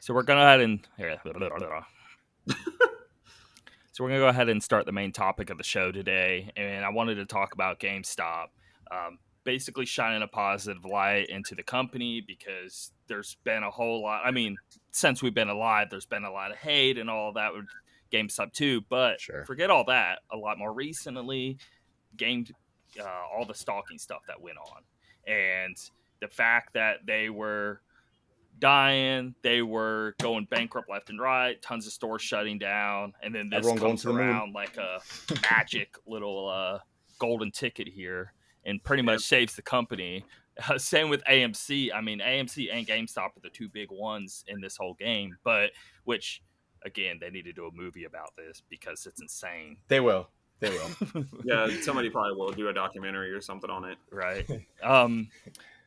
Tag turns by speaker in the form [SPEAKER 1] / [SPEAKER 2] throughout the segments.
[SPEAKER 1] So we're gonna go ahead and so we're gonna go ahead and start the main topic of the show today, and I wanted to talk about GameStop, basically shining a positive light into the company because there's been a whole lot. I mean, since we've been alive, there's been a lot of hate and all of that with GameStop too. But
[SPEAKER 2] Sure.
[SPEAKER 1] forget all that. A lot more recently, game all the stalking stuff that went on, and the fact that they were dying. They were going bankrupt left and right. Tons of stores shutting down, and then this
[SPEAKER 2] Everyone going
[SPEAKER 1] comes
[SPEAKER 2] to the moon.
[SPEAKER 1] around like a magic little golden ticket here, and pretty
[SPEAKER 3] Yeah.
[SPEAKER 1] much saves the company. Same with AMC. I mean, AMC and GameStop are the two big ones in this whole game, but which again, they need to do a movie about this because it's insane.
[SPEAKER 2] They will. They will.
[SPEAKER 3] Yeah, somebody probably will do a documentary or something on it.
[SPEAKER 1] Right.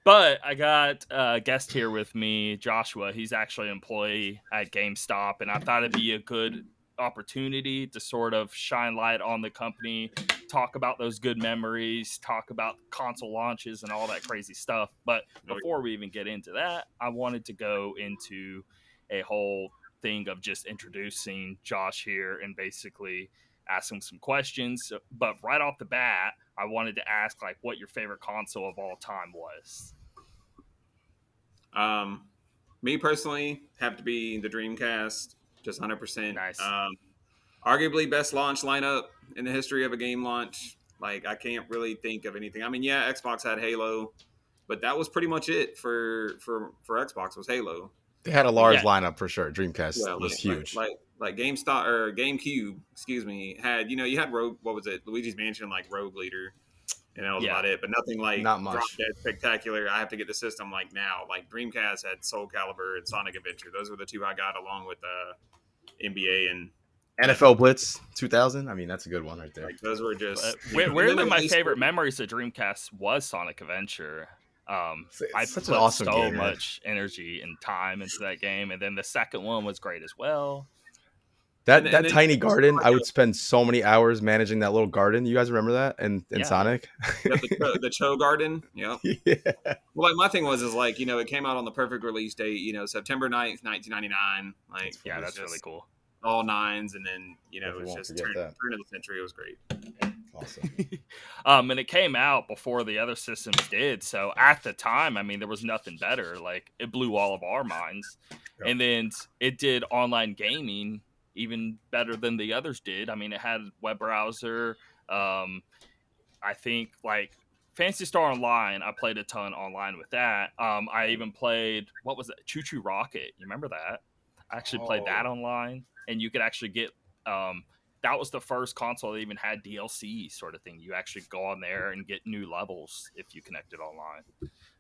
[SPEAKER 1] But I got a guest here with me, Joshua. He's actually an employee at GameStop, and I thought it'd be a good opportunity to sort of shine light on the company, talk about those good memories, talk about console launches and all that crazy stuff. But before we even get into that, I wanted to go into a whole thing of just introducing Josh here and basically ask him some questions. But right off the bat, I wanted to ask like what your favorite console of all time was.
[SPEAKER 3] Me personally, have to be the Dreamcast, just 100%.
[SPEAKER 1] Nice.
[SPEAKER 3] Arguably best launch lineup in the history of a game launch. Like, I can't really think of anything. I mean, yeah, Xbox had Halo, but that was pretty much it for Xbox was Halo.
[SPEAKER 2] They had a large lineup for sure. Dreamcast was
[SPEAKER 3] like,
[SPEAKER 2] huge.
[SPEAKER 3] Like GameStop or GameCube, excuse me, had you had Rogue. What was it? Luigi's Mansion, like Rogue Leader. And that was about it, but nothing like
[SPEAKER 2] not much.
[SPEAKER 3] Drop Dead Spectacular. I have to get the system like now. Like Dreamcast had Soul Calibur and Sonic Adventure. Those were the two I got along with NBA and
[SPEAKER 2] NFL Blitz 2000. I mean, that's a good one right there.
[SPEAKER 3] Like, those were just
[SPEAKER 1] weirdly my favorite memories of Dreamcast was Sonic Adventure. I put
[SPEAKER 2] awesome
[SPEAKER 1] so much energy and time into that game, and then the second one was great as well.
[SPEAKER 2] That tiny garden, I would spend so many hours managing that little garden. You guys remember that? And Sonic?
[SPEAKER 3] The Cho Garden. Yep.
[SPEAKER 2] Yeah.
[SPEAKER 3] Well, like my thing was like, it came out on the perfect release date, September 9th, 1999. Like,
[SPEAKER 1] yeah, that's really cool.
[SPEAKER 3] All nines, and then, it was just turn of the century. It was great.
[SPEAKER 2] Awesome.
[SPEAKER 1] And it came out before the other systems did. So at the time, I mean, there was nothing better. Like, it blew all of our minds. Yep. And then it did online gaming even better than the others did. I mean, it had web browser. I think like Phantasy Star Online, I played a ton online with that. I even played, what was it? Choo Choo Rocket. You remember that? I actually played that online, and you could actually get, that was the first console that even had DLC sort of thing. You actually go on there and get new levels if you connected online.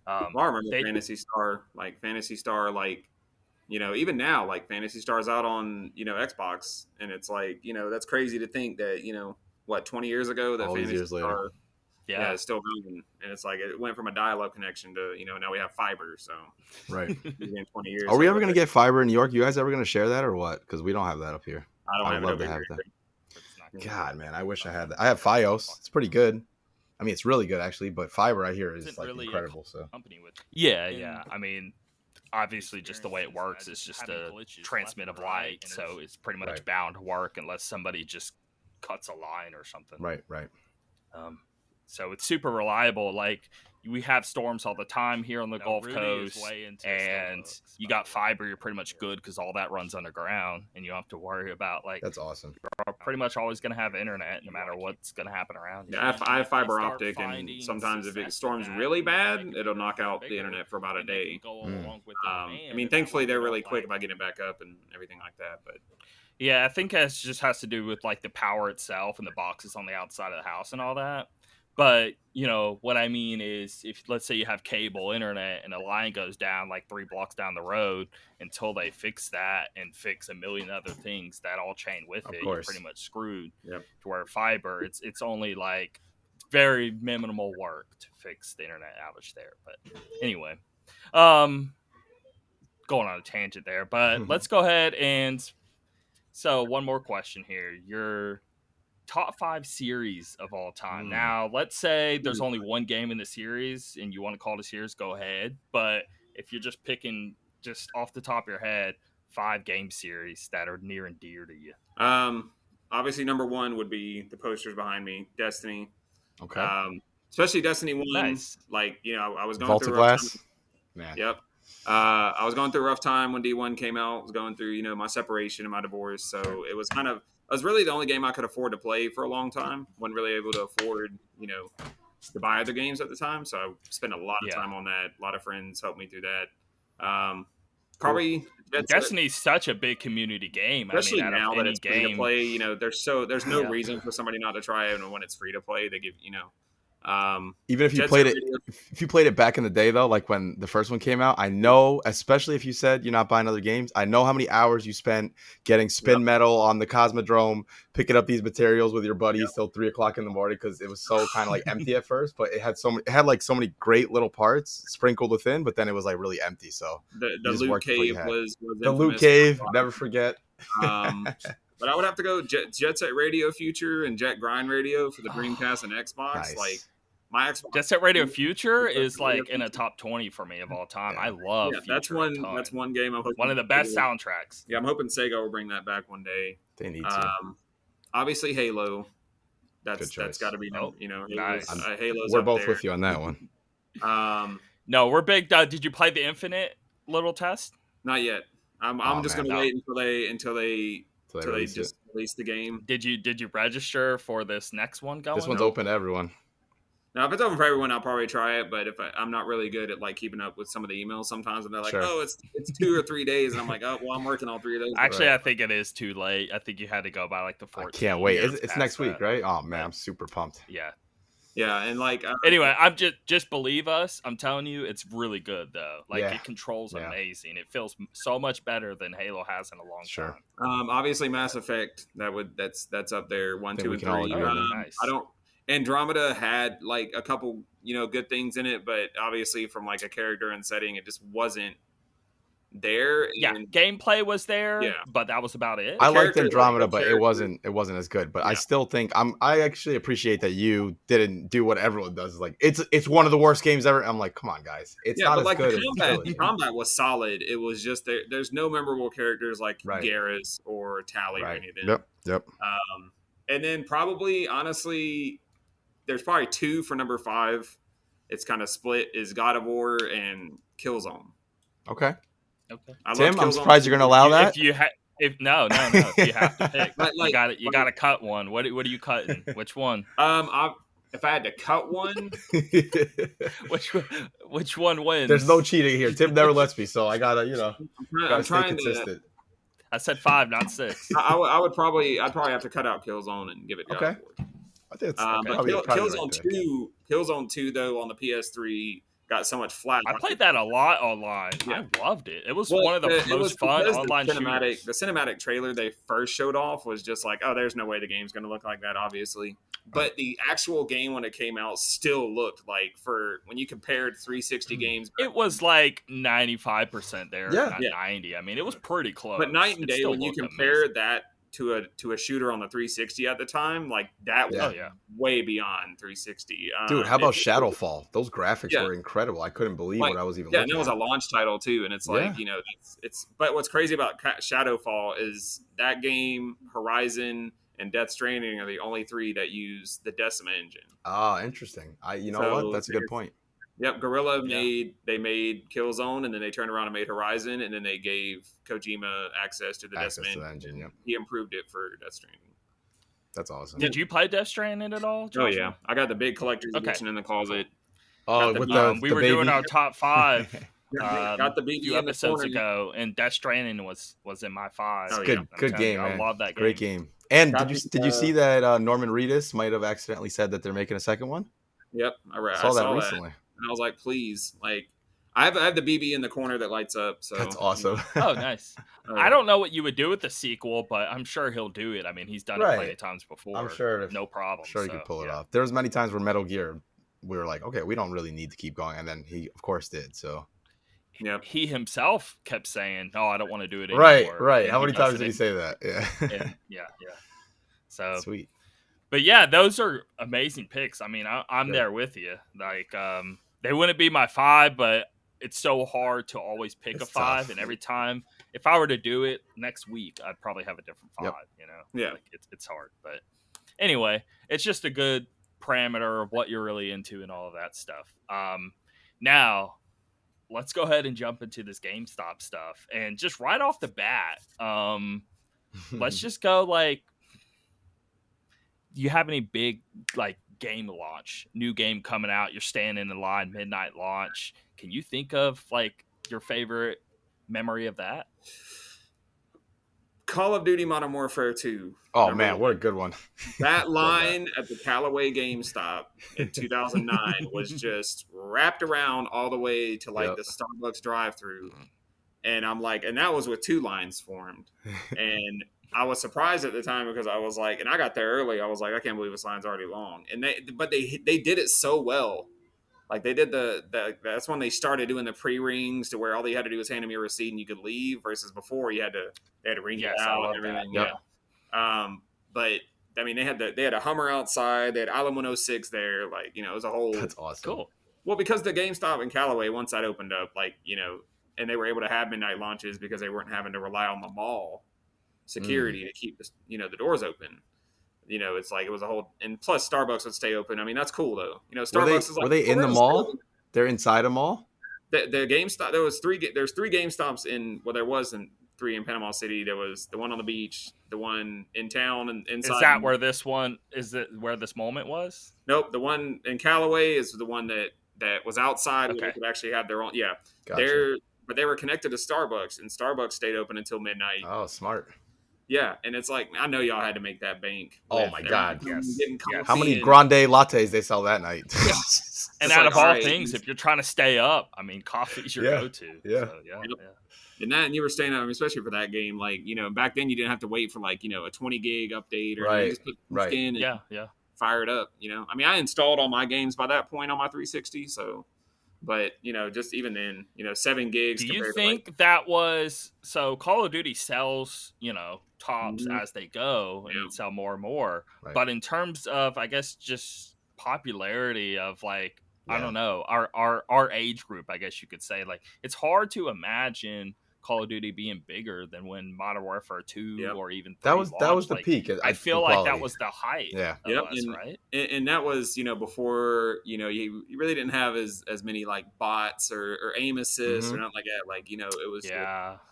[SPEAKER 3] I remember Phantasy Star, even now, like Phantasy Star's out on, Xbox, and it's like, that's crazy to think that, 20 years ago that
[SPEAKER 2] all
[SPEAKER 3] Phantasy
[SPEAKER 2] years
[SPEAKER 3] Star,
[SPEAKER 2] later.
[SPEAKER 3] Yeah, it's still going, and it's like it went from a dial-up connection to, now we have fiber, so.
[SPEAKER 2] Right.
[SPEAKER 3] 20 years.
[SPEAKER 2] Are we ever going to get fiber in New York? You guys ever going to share that or what? Because we don't have that up here.
[SPEAKER 3] I would love to have
[SPEAKER 2] that. God, man, I wish I had that. I have Fios. It's pretty good. I mean, it's really good, actually, but fiber, I hear, is like really incredible. So.
[SPEAKER 1] Yeah. I mean, obviously just the way it works is just a transmit of light, so it's pretty much bound to work unless somebody just cuts a line or something.
[SPEAKER 2] Right.
[SPEAKER 1] So it's super reliable. Like, we have storms all the time here on the Gulf Coast, and you got fiber, you're pretty much good because all that runs underground, and you don't have to worry about, like,
[SPEAKER 2] that's awesome.
[SPEAKER 1] You're pretty much always going to have internet no matter what's going to happen around you.
[SPEAKER 3] Yeah, I have fiber optic, and sometimes if it storms really bad, it'll knock out the internet for about a day. I mean, thankfully, they're really quick about getting it back up and everything like that, but...
[SPEAKER 1] Yeah, I think it just has to do with, like, the power itself and the boxes on the outside of the house and all that. But, what I mean is if, let's say you have cable internet and a line goes down like 3 blocks down the road, until they fix that and fix a million other things that all chain with it, you're pretty much screwed.
[SPEAKER 3] Yep.
[SPEAKER 1] To where fiber, it's only like very minimal work to fix the internet outage there. But anyway, going on a tangent there, but let's go ahead and, so one more question here. Your top 5 series of all time. Now, let's say there's only one game in the series and you want to call it a series, go ahead. But if you're just picking just off the top of your head, 5 game series that are near and dear to you?
[SPEAKER 3] Obviously, number one would be the posters behind me, Destiny.
[SPEAKER 2] Okay.
[SPEAKER 3] Especially Destiny 1.
[SPEAKER 1] Nice.
[SPEAKER 3] Like, I was going
[SPEAKER 2] Vault
[SPEAKER 3] through
[SPEAKER 2] of
[SPEAKER 3] a rough time.
[SPEAKER 2] Glass. Man.
[SPEAKER 3] Yep. I was going through a rough time when D1 came out. I was going through, my separation and my divorce. So it was I was really the only game I could afford to play for a long time. Wasn't really able to afford, to buy other games at the time. So I spent a lot of time on that. A lot of friends helped me through that. Probably
[SPEAKER 1] Destiny's such a big community game.
[SPEAKER 3] Especially
[SPEAKER 1] I mean,
[SPEAKER 3] now that it's free to play, there's no
[SPEAKER 1] Yeah.
[SPEAKER 3] reason for somebody not to try it. And when it's free to play, they give
[SPEAKER 2] even if you played it, if you played it back in the day though, like when the first one came out, I know, especially if you said you're not buying other games, I know how many hours you spent getting spin metal on the Cosmodrome, picking up these materials with your buddies till 3:00 in the morning because it was so kind of like empty at first, but it had so many great little parts sprinkled within, but then it was like really empty. So
[SPEAKER 3] the loot cave was
[SPEAKER 2] the loot cave, never forget.
[SPEAKER 3] But I would have to go Jet Set Radio Future and Jet Grind Radio for the Dreamcast and Xbox.
[SPEAKER 2] Nice.
[SPEAKER 3] Like my Xbox.
[SPEAKER 1] Jet Set Radio Future is like in a top 20 for me of all time. I love Future.
[SPEAKER 3] That's one game I'm hoping.
[SPEAKER 1] One of the best soundtracks.
[SPEAKER 3] Yeah, I'm hoping Sega will bring that back one day.
[SPEAKER 2] They need to.
[SPEAKER 3] Obviously Halo. That's got to be
[SPEAKER 1] nice.
[SPEAKER 3] Halo's
[SPEAKER 2] we're both with you on that one.
[SPEAKER 1] No, we're big. Did you play the Infinite little test?
[SPEAKER 3] Not yet. I'm just gonna wait until they just release the game.
[SPEAKER 1] Did you register for this next one going?
[SPEAKER 2] This one's open to everyone.
[SPEAKER 3] Now, if it's open for everyone, I'll probably try it. But if I'm not really good at like keeping up with some of the emails sometimes, and they're like, "Oh, it's 2 or 3 days," and I'm like, "Oh, well, I'm working all 3 of those."
[SPEAKER 1] Actually, I think it is too late. I think you had to go by like the 14th.
[SPEAKER 2] I can't wait. It's next week, right? Oh man, I'm super pumped.
[SPEAKER 3] Yeah, and like
[SPEAKER 1] anyway, I'm just believe us. I'm telling you, it's really good though. Like it controls amazing. It feels so much better than Halo has in a long time.
[SPEAKER 3] Obviously, Mass Effect that's up there 1, 2, and 3.
[SPEAKER 1] Nice.
[SPEAKER 3] I don't. Andromeda had like a couple good things in it, but obviously from like a character and setting, it just wasn't there.
[SPEAKER 1] Gameplay was there, but that was about it.
[SPEAKER 2] I liked Andromeda, but it wasn't as good. But I still think I actually appreciate that you didn't do what everyone does. Like it's one of the worst games ever. I'm like, come on, guys, it's not as good.
[SPEAKER 3] The combat was solid. It was just there's no memorable characters like Garrus or Tali or anything.
[SPEAKER 2] Yep.
[SPEAKER 3] And then probably honestly, there's probably 2 for number 5. It's kind of split. Is God of War and Killzone.
[SPEAKER 2] Okay.
[SPEAKER 3] Tim,
[SPEAKER 2] I'm surprised you're going to allow that.
[SPEAKER 1] If no. If you have to pick, you got to cut one. What are you cutting? Which one?
[SPEAKER 3] If I had to cut one,
[SPEAKER 1] which one wins?
[SPEAKER 2] There's no cheating here. Tim never lets me, so I gotta
[SPEAKER 3] I'm trying stay consistent.
[SPEAKER 1] I said 5, not 6.
[SPEAKER 3] I'd probably have to cut out Killzone and give it God of War.
[SPEAKER 2] I think it's
[SPEAKER 3] Killzone 2 though on the PS3 got so much flack.
[SPEAKER 1] I played that a lot online. I loved it. It was one of the most fun online shooters.
[SPEAKER 3] The cinematic trailer they first showed off was just like, oh, there's no way the game's going to look like that, obviously. But the actual game when it came out still looked like, for when you compared 360 games,
[SPEAKER 1] it was like 95% there, not 90. I mean, it was pretty close.
[SPEAKER 3] But night and day when you compare that to a shooter on the 360 at the time, like that was way beyond 360.
[SPEAKER 2] Dude, how about Shadowfall? Those graphics were incredible. I couldn't believe what I was even looking at.
[SPEAKER 3] And it was a launch title too, and it's like, it's but what's crazy about Shadowfall is that game, Horizon, and Death Stranding are the only 3 that use the Decima engine.
[SPEAKER 2] Ah, interesting. What? That's a good point.
[SPEAKER 3] Yep, Guerrilla made Killzone, and then they turned around and made Horizon, and then they gave Kojima access to the Decima engine. Yep. He improved it for Death Stranding.
[SPEAKER 2] That's awesome.
[SPEAKER 1] Did you play Death Stranding at all, Joshua?
[SPEAKER 3] Oh yeah, I got the big collector's edition in the closet.
[SPEAKER 2] Oh,
[SPEAKER 1] we were doing our top 5.
[SPEAKER 3] Got the BB
[SPEAKER 1] few episodes ago, and Death Stranding was in my 5.
[SPEAKER 2] It's good game, man.
[SPEAKER 1] I love that game.
[SPEAKER 2] Great game. And did you see that Norman Reedus might have accidentally said that they're making a second one?
[SPEAKER 3] Yep, I
[SPEAKER 2] saw that recently.
[SPEAKER 3] And I was like, please, like, I have the BB in the corner that lights up. So
[SPEAKER 2] that's awesome.
[SPEAKER 1] Oh, nice. I don't know what you would do with the sequel, but I'm sure he'll do it. I mean, he's done it plenty of times before.
[SPEAKER 2] I'm sure.
[SPEAKER 1] No problem.
[SPEAKER 2] I'm sure he could pull it off. There was many times where Metal Gear, we were like, okay, we don't really need to keep going. And then he, of course, did. So
[SPEAKER 1] he himself kept saying, no, I don't want to do it anymore.
[SPEAKER 2] Right. How many times did he say that?
[SPEAKER 1] Yeah. So
[SPEAKER 2] sweet.
[SPEAKER 1] But yeah, those are amazing picks. I mean, I'm there with you. Like, they wouldn't be my 5, but it's so hard to always pick a 5,
[SPEAKER 2] tough.
[SPEAKER 1] and every time if I were to do it next week, I'd probably have a different 5.
[SPEAKER 2] Yep.
[SPEAKER 1] You know,
[SPEAKER 3] Yeah,
[SPEAKER 1] like it's hard, but anyway, it's just a good parameter of what you're really into and all of that stuff. Now let's go ahead and jump into this GameStop stuff, and just right off the bat, let's just go like, do you have any big like game launch, new game coming out, you're staying in the line, midnight launch? Can you think of like your favorite memory of that?
[SPEAKER 3] Call of Duty Modern Warfare 2.
[SPEAKER 2] Oh man, what a good one.
[SPEAKER 3] That line at the Callaway GameStop in 2009 was just wrapped around all the way to like the Starbucks drive-through. And I'm like, and that was with 2 lines formed. And I was surprised at the time because I was like, and I got there early. I was like, I can't believe this line's already long. And they did it so well. Like they did that's when they started doing the pre-rings to where all you had to do was hand them your receipt and you could leave, versus before they had to ring it out and everything. Yeah. But I mean, they had a Hummer outside. They had Island 106 there. Like, you know, it was a whole.
[SPEAKER 2] That's awesome.
[SPEAKER 1] Cool.
[SPEAKER 3] Well, because the GameStop in Callaway, once that opened up, like, you know, and they were able to have midnight launches because they weren't having to rely on the mall security to keep the doors open. You know, it's like it was a whole, and plus Starbucks would stay open. I mean, that's cool though. You know, Starbucks
[SPEAKER 2] were they in the mall? They're inside a mall.
[SPEAKER 3] The GameStop. There's 3 GameStops in. Well, there wasn't 3 in Panama City. There was the one on the beach, the one in town, and inside.
[SPEAKER 1] Is that where this one? Is it where this moment was?
[SPEAKER 3] Nope. The one in Callaway is the one that was outside.
[SPEAKER 1] Okay.
[SPEAKER 3] Where they could actually have their own. Yeah.
[SPEAKER 2] Gotcha.
[SPEAKER 3] But they were connected to Starbucks, and Starbucks stayed open until midnight.
[SPEAKER 2] Oh, smart.
[SPEAKER 3] Yeah, and it's like, I know y'all had to make that bank.
[SPEAKER 2] Oh my God!
[SPEAKER 1] Yes.
[SPEAKER 2] How many grande lattes they sell that night?
[SPEAKER 1] Yeah. And out of all things, if you're trying to stay up, I mean, coffee's your go-to.
[SPEAKER 2] Yeah.
[SPEAKER 1] So,
[SPEAKER 3] And you were staying up, especially for that game. Like, you know, back then you didn't have to wait for like, you know, a 20 gig update or you just put in and fire it up. You know, I mean, I installed all my games by that point on my 360. So, but you know, just even then, you know, 7 gigs.
[SPEAKER 1] Do you think that was so? Call of Duty sells, you know, tops as they go and sell more and more.
[SPEAKER 2] Right.
[SPEAKER 1] But in terms of, I guess, just popularity of like, I don't know, our age group, I guess you could say, like, it's hard to imagine Call of Duty being bigger than when Modern Warfare 2 or even 3
[SPEAKER 2] that was the
[SPEAKER 1] like,
[SPEAKER 2] peak.
[SPEAKER 1] I feel like that was the height.
[SPEAKER 2] Yeah.
[SPEAKER 1] Of us, right?
[SPEAKER 3] And that was, you know, before, you know, you really didn't have as many like bots or aim assists or nothing like that. Like, you know, it was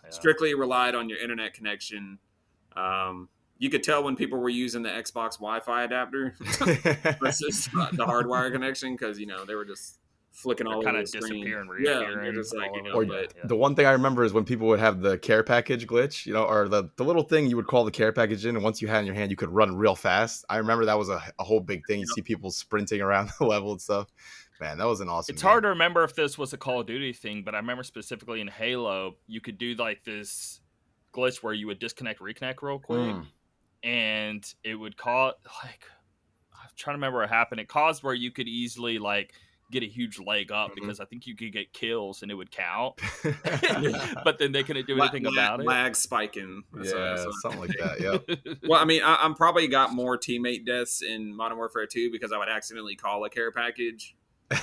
[SPEAKER 3] strictly relied on your internet connection. You could tell when people were using the Xbox Wi-Fi adapter versus the hardwire connection, because, you know, they were just flicking all over the screen.
[SPEAKER 1] Disappearing, reappearing.
[SPEAKER 3] Just like, you know,
[SPEAKER 2] the one thing I remember is when people would have the care package glitch, you know, or the little thing you would call the care package in, and once you had it in your hand, you could run real fast. I remember that was a whole big thing. You see people sprinting around the level and stuff. Man, that was an awesome.
[SPEAKER 1] It's hard to remember if this was a Call of Duty thing, but I remember specifically in Halo, you could do like this glitch where you would disconnect, reconnect real quick, and it would cause like, I'm trying to remember what happened. It caused where you could easily like get a huge leg up because I think you could get kills and it would count, but then they couldn't do anything about it.
[SPEAKER 3] Lag spiking,
[SPEAKER 2] something like that. Yeah.
[SPEAKER 3] Well, I mean, I'm probably got more teammate deaths in Modern Warfare 2 because I would accidentally call a care package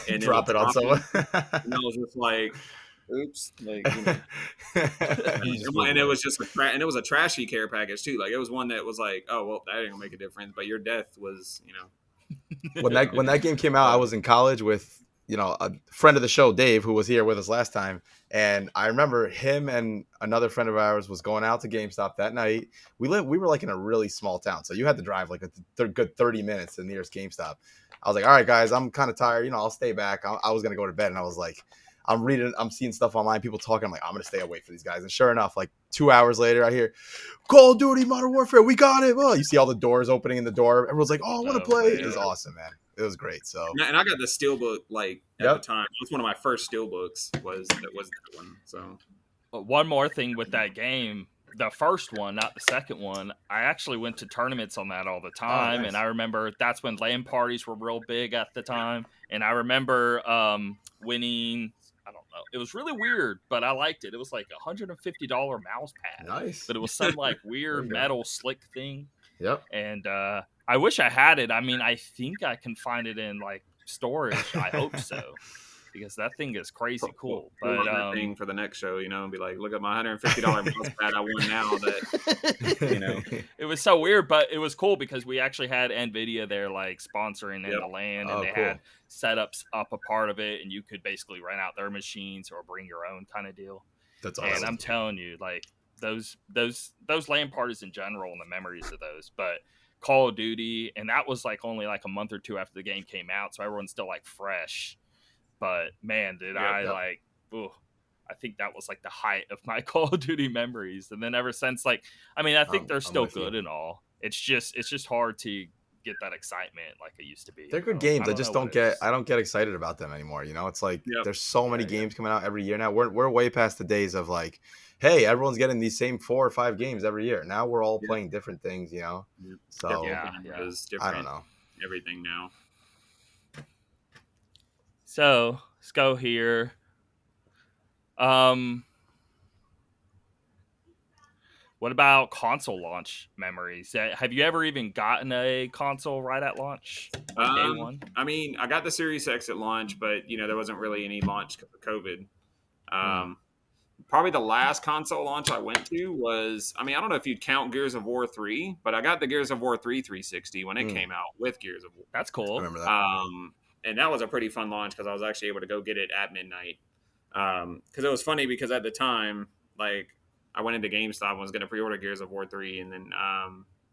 [SPEAKER 3] and
[SPEAKER 2] drop it on someone,
[SPEAKER 3] and I was just like, oops, like, you know. And it was just and it was a trashy care package too. Like, it was one that was like, oh well, that ain't gonna make a difference, but your death was, you know.
[SPEAKER 2] When that game came out, I was in college with, you know, a friend of the show, Dave, who was here with us last time, and I remember him and another friend of ours was going out to GameStop that night. We were like in a really small town, so you had to drive like a good 30 minutes to the nearest GameStop. I was like, all right, guys, I'm kind of tired. You know, I'll stay back. I was gonna go to bed, and I was like, I'm seeing stuff online, people talking. I'm like, I'm gonna stay away for these guys. And sure enough, like 2 hours later, I hear Call of Duty Modern Warfare. We got it. Oh, you see all the doors opening in the door. Everyone's like, oh, I want to play. It was awesome, man. It was great. So,
[SPEAKER 3] and I got the steelbook like at the time. It was one of my first steelbooks. Was that one? So,
[SPEAKER 1] but one more thing with that game. The first one, not the second one, I actually went to tournaments on that all the time.
[SPEAKER 2] Oh, nice.
[SPEAKER 1] And I remember that's when LAN parties were real big at the time. And I remember winning, I don't know, it was really weird, but I liked it. It was like $150 mouse pad.
[SPEAKER 2] Nice.
[SPEAKER 1] But it was some like weird metal slick thing.
[SPEAKER 2] Yep.
[SPEAKER 1] And I wish I had it. I mean, I think I can find it in like storage. I hope so. because that thing is crazy cool.
[SPEAKER 3] Pull
[SPEAKER 1] But
[SPEAKER 3] that thing for the next show, and be like, look at my $150 mouse pad I won now. That
[SPEAKER 1] it was so weird, but it was cool because we actually had NVIDIA there, like sponsoring in the land, and they had setups up a part of it, and you could basically rent out their machines or bring your own kind of deal.
[SPEAKER 2] That's awesome.
[SPEAKER 1] And I'm telling you, like those LAN parties in general and the memories of those, but Call of Duty, and that was like only like a month or two after the game came out, so everyone's still like fresh. But man, like, ooh, I think that was like the height of my Call of Duty memories. And then ever since, like, I mean, I think they're still good and all. It's just hard to get that excitement like it used to be.
[SPEAKER 2] They're good games. I just don't get excited about them anymore. It's like there's so many games coming out every year now. We're way past the days of like, hey, everyone's getting these same 4 or 5 games every year. Now we're all playing different things, So I don't know.
[SPEAKER 3] Everything now.
[SPEAKER 1] So let's go here. What about console launch memories? Have you ever even gotten a console right at launch? Day one?
[SPEAKER 3] I mean, I got the Series X at launch, but there wasn't really any launch because of COVID. Probably the last console launch I went to was, I don't know if you'd count Gears of War 3, but I got the Gears of War 3 360 when it came out with Gears of War.
[SPEAKER 1] That's cool.
[SPEAKER 2] I remember that.
[SPEAKER 3] And that was a pretty fun launch because I was actually able to go get it at midnight. Because it was funny because at the time, like, I went into GameStop and was going to pre-order Gears of War 3, and then I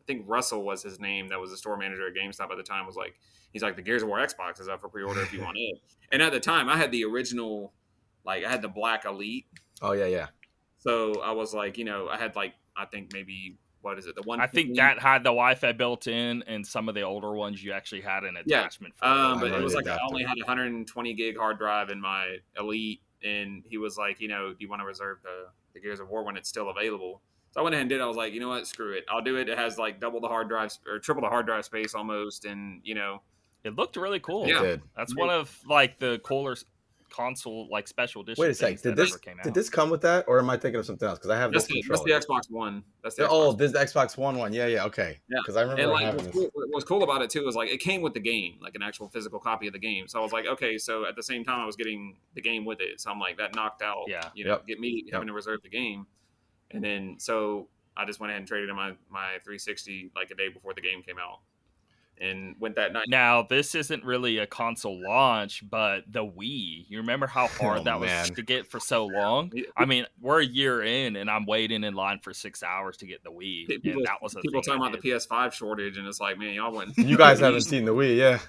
[SPEAKER 3] think Russell was his name, that was the store manager at GameStop at the time, he's like, the Gears of War Xbox is up for pre-order if you want it. And at the time, I had the original, like, I had the Black Elite.
[SPEAKER 2] Oh, yeah.
[SPEAKER 3] So I was like, I had like, I think maybe, what is it? The one.
[SPEAKER 1] I think that had the Wi-Fi built in, and some of the older ones you actually had an attachment for.
[SPEAKER 3] But it was like I only had 120 gig hard drive in my Elite, and he was like, do you want to reserve the Gears of War when it's still available? So I went ahead and did it. I was like, you know what, screw it, I'll do it. It has like double the hard drive or triple the hard drive space almost, and
[SPEAKER 1] it looked really cool.
[SPEAKER 2] Yeah,
[SPEAKER 1] that's one of like the cooler console like special edition.
[SPEAKER 2] Wait a second, did this come with that, or am I thinking of something else? Because I have this controller.
[SPEAKER 3] That's the Xbox One.
[SPEAKER 2] This is the Xbox One. Yeah, okay.
[SPEAKER 3] Yeah,
[SPEAKER 2] because I remember having this.
[SPEAKER 3] What was cool about it too was like it came with the game, like an actual physical copy of the game. So I was like, okay, so at the same time I was getting the game with it, so I'm like, that knocked out, get me having to reserve the game. And then so I just went ahead and traded in my 360 like a day before the game came out. And went that night.
[SPEAKER 1] Now, this isn't really a console launch, but the Wii. You remember how hard that was to get for so long? I mean, we're a year in, and I'm waiting in line for 6 hours to get the Wii.
[SPEAKER 3] People,
[SPEAKER 1] and that was
[SPEAKER 3] people talking about the PS5 shortage, and it's like, man, y'all went.
[SPEAKER 2] You guys haven't seen the Wii, yeah?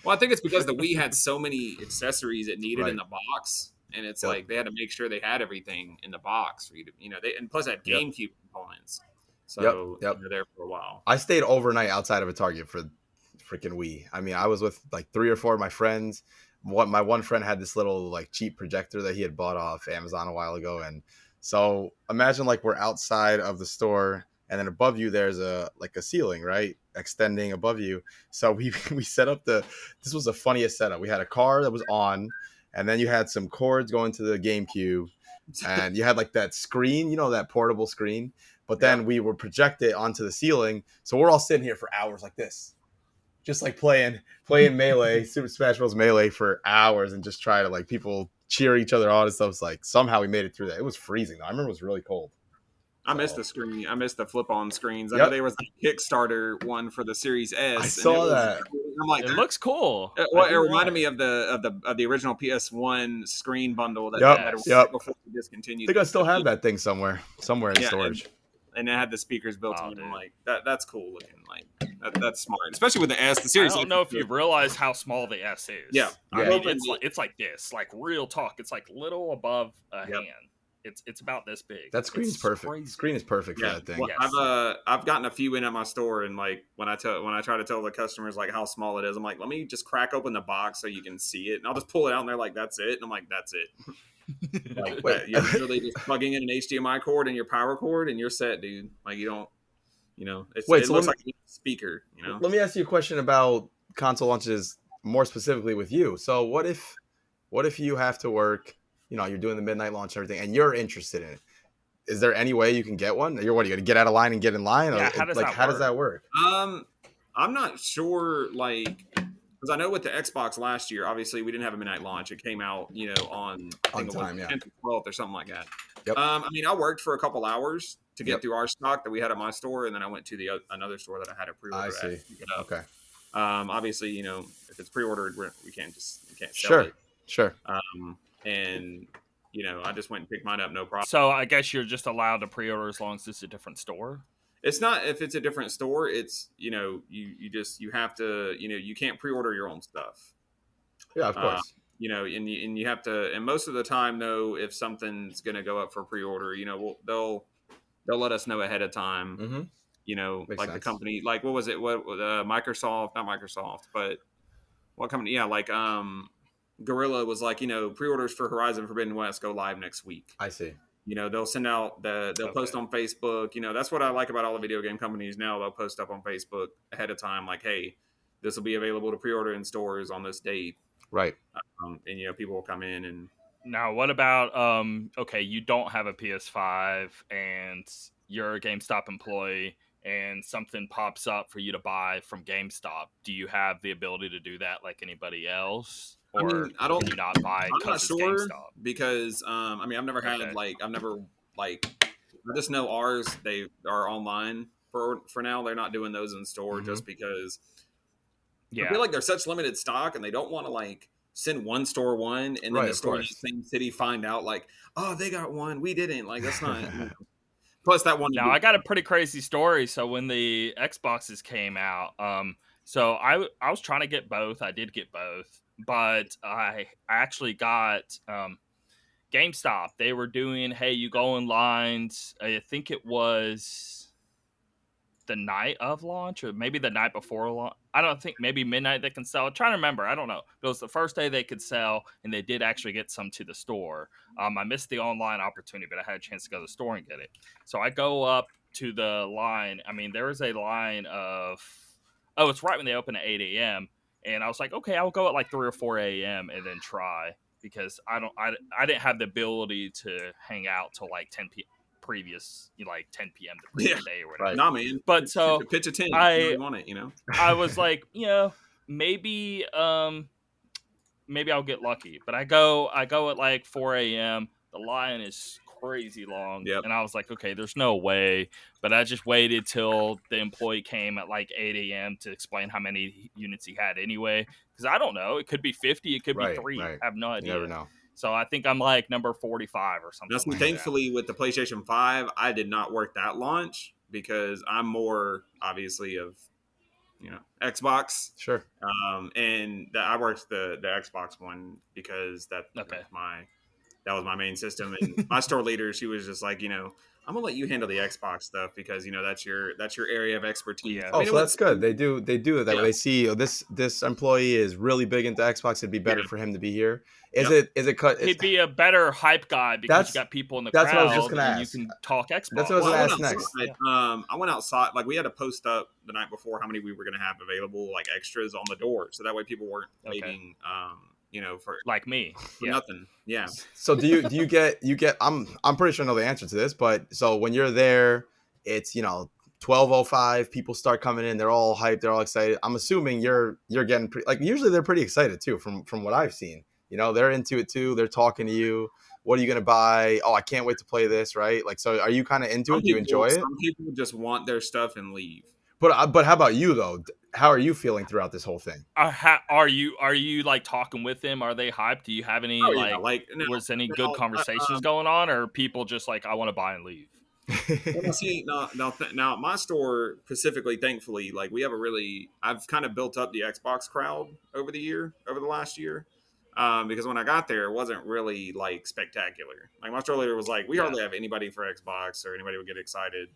[SPEAKER 3] Well, I think it's because the Wii had so many accessories it needed in the box, and it's like they had to make sure they had everything in the box for you to, and plus had GameCube components. So they're there for a while.
[SPEAKER 2] I stayed overnight outside of a Target for freaking Wii. I mean, I was with like 3 or 4 of my friends. My one friend had this little like cheap projector that he had bought off Amazon a while ago, and so imagine like we're outside of the store, and then above you there's a ceiling, right, extending above you. So we set up this was the funniest setup. We had a car that was on, and then you had some cords going to the GameCube, and you had like that screen, that portable screen, but then we would project it onto the ceiling. So we're all sitting here for hours like this, just like playing Melee, Super Smash Bros. Melee for hours, and just try to like people cheer each other on and stuff. It's like somehow we made it through that. It was freezing though. I remember it was really cold.
[SPEAKER 3] I missed the screen. I missed the flip-on screens. I know there was the Kickstarter one for the Series S.
[SPEAKER 2] I saw that.
[SPEAKER 3] I'm like,
[SPEAKER 1] it looks cool.
[SPEAKER 3] It reminded me of the original PS1 screen bundle that they had before they discontinued.
[SPEAKER 2] I think I still have that thing somewhere in storage.
[SPEAKER 3] And it had the speakers built in. I'm like, that's cool looking. Like that's smart, especially with the S. The Series.
[SPEAKER 1] I don't know if you've realized how small the S is.
[SPEAKER 3] Yeah.
[SPEAKER 1] I mean, it's like this, like real talk. It's like little above a hand. It's about this big.
[SPEAKER 2] That screen is perfect.
[SPEAKER 1] Crazy.
[SPEAKER 2] Screen is perfect for that thing.
[SPEAKER 3] Well, yes. I've gotten a few in at my store, and like when I try to tell the customers like how small it is, I'm like, let me just crack open the box so you can see it, and I'll just pull it out, and they're like, that's it, and I'm like, that's it. Like, you're literally just plugging in an HDMI cord and your power cord, and you're set, dude. Like you don't, it looks like a speaker.
[SPEAKER 2] Let me ask you a question about console launches more specifically with you. So what if you have to work? You're doing the midnight launch and everything, and you're interested in it. Is there any way you can get one? Are you going to get out of line and get in line?
[SPEAKER 1] Yeah, how does that work?
[SPEAKER 3] I'm not sure. Like, Because I know with the Xbox last year, obviously we didn't have a midnight launch. It came out, on I think it was 10th or 12th or something like that.
[SPEAKER 2] Yep.
[SPEAKER 3] I mean, I worked for a couple hours to get through our stock that we had at my store, and then I went to another store that I had a pre-order.
[SPEAKER 2] I see.
[SPEAKER 3] At to pick it up.
[SPEAKER 2] Okay.
[SPEAKER 3] Obviously, if it's pre-ordered, we can't sell it.
[SPEAKER 2] Sure.
[SPEAKER 3] And I just went and picked mine up, no problem.
[SPEAKER 1] So I guess you're just allowed to pre-order as long as it's a different store.
[SPEAKER 3] It's not if it's a different store. It's you have to you can't pre-order your own stuff.
[SPEAKER 2] Yeah, of course.
[SPEAKER 3] And you have to. And most of the time, though, if something's going to go up for pre-order, they'll let us know ahead of time.
[SPEAKER 2] Mm-hmm.
[SPEAKER 3] Makes sense. The company, like what was it? What Microsoft? Not Microsoft, but what company? Yeah, like Gorilla was like, pre-orders for Horizon Forbidden West go live next week.
[SPEAKER 2] I see.
[SPEAKER 3] They'll send out they'll post on Facebook. That's what I like about all the video game companies now. They'll post up on Facebook ahead of time, like, hey, this will be available to pre-order in stores on this date.
[SPEAKER 2] Right.
[SPEAKER 3] And people will come in and.
[SPEAKER 1] Now, what about okay, you don't have a PS5 and you're a GameStop employee and something pops up for you to buy from GameStop. Do you have the ability to do that like anybody else? Or
[SPEAKER 3] I don't.
[SPEAKER 1] Can you not buy
[SPEAKER 3] I'm not sure
[SPEAKER 1] GameStop?
[SPEAKER 3] because I've never had I just know ours they are online for now. They're not doing those in store just because. I feel like they're such limited stock and they don't want to send one store one and then the store in the same city find out oh, they got one, we didn't. That's not. Plus that one.
[SPEAKER 1] Now I got a pretty crazy story. So when the Xboxes came out, so I was trying to get both. I did get both, but I actually got GameStop. They were doing, hey, you go in lines. I think it was the night of launch or maybe the night before launch. I don't think maybe midnight they can sell. I'm trying to remember. I don't know. It was the first day they could sell, and they did actually get some to the store. I missed the online opportunity, but I had a chance to go to the store and get it. So I go up to the line. I mean, there is a line of, it's right when they open at 8 a.m. And I was like, okay, I'll go at 3 or 4 a.m. and then try because I didn't have the ability to hang out till 10 p.m. previous 10 p.m. the previous day or whatever.
[SPEAKER 3] Right. Nah, man.
[SPEAKER 1] But so
[SPEAKER 3] pitch a tent. You want it,
[SPEAKER 1] I was like, maybe maybe I'll get lucky. But I go at 4 a.m. The line is crazy long.
[SPEAKER 3] Yep.
[SPEAKER 1] And I was like, okay, there's no way. But I just waited till the employee came at 8 a.m. to explain how many units he had anyway. Because I don't know. It could be 50. It could be 3.
[SPEAKER 2] Right.
[SPEAKER 1] I have no idea.
[SPEAKER 2] You never know.
[SPEAKER 1] So I think I'm number 45 or something.
[SPEAKER 3] That's thankfully with the PlayStation 5, I did not work that launch because I'm more obviously of Xbox.
[SPEAKER 2] Sure.
[SPEAKER 3] And I worked the Xbox one because that was my main system. And my store leader, she was just like, I'm gonna let you handle the Xbox stuff because that's your area of expertise.
[SPEAKER 1] Yeah.
[SPEAKER 2] So that's good. They do that. They see this employee is really big into Xbox. It'd be better for him to be here. Is it cut?
[SPEAKER 1] He'd be a better hype guy because you got people in the crowd.
[SPEAKER 2] That's what I was just gonna ask.
[SPEAKER 1] You can talk Xbox.
[SPEAKER 2] That's what I was gonna ask next.
[SPEAKER 3] I went outside. We had to post up the night before how many we were gonna have available, extras on the door, so that way people weren't waiting. For
[SPEAKER 1] me,
[SPEAKER 3] for nothing. Yeah.
[SPEAKER 2] So do you get? I'm pretty sure I know the answer to this, but so when you're there, it's 12:05. People start coming in. They're all hyped. They're all excited. I'm assuming you're getting usually they're pretty excited too. From what I've seen, they're into it too. They're talking to you. What are you gonna buy? Oh, I can't wait to play this. Right? So are you kind of into it? Do you enjoy it?
[SPEAKER 3] Some people just want their stuff and leave.
[SPEAKER 2] But how about you though? How are you feeling throughout this whole thing?
[SPEAKER 1] Are you talking with them? Are they hyped? Do you have any was any good conversations going on, or people just I want to buy and leave?
[SPEAKER 3] Well, see, now my store specifically, thankfully, we have I've kind of built up the Xbox crowd over the last year. Because when I got there, it wasn't really spectacular. My store leader was we hardly have anybody for Xbox or anybody would get excited.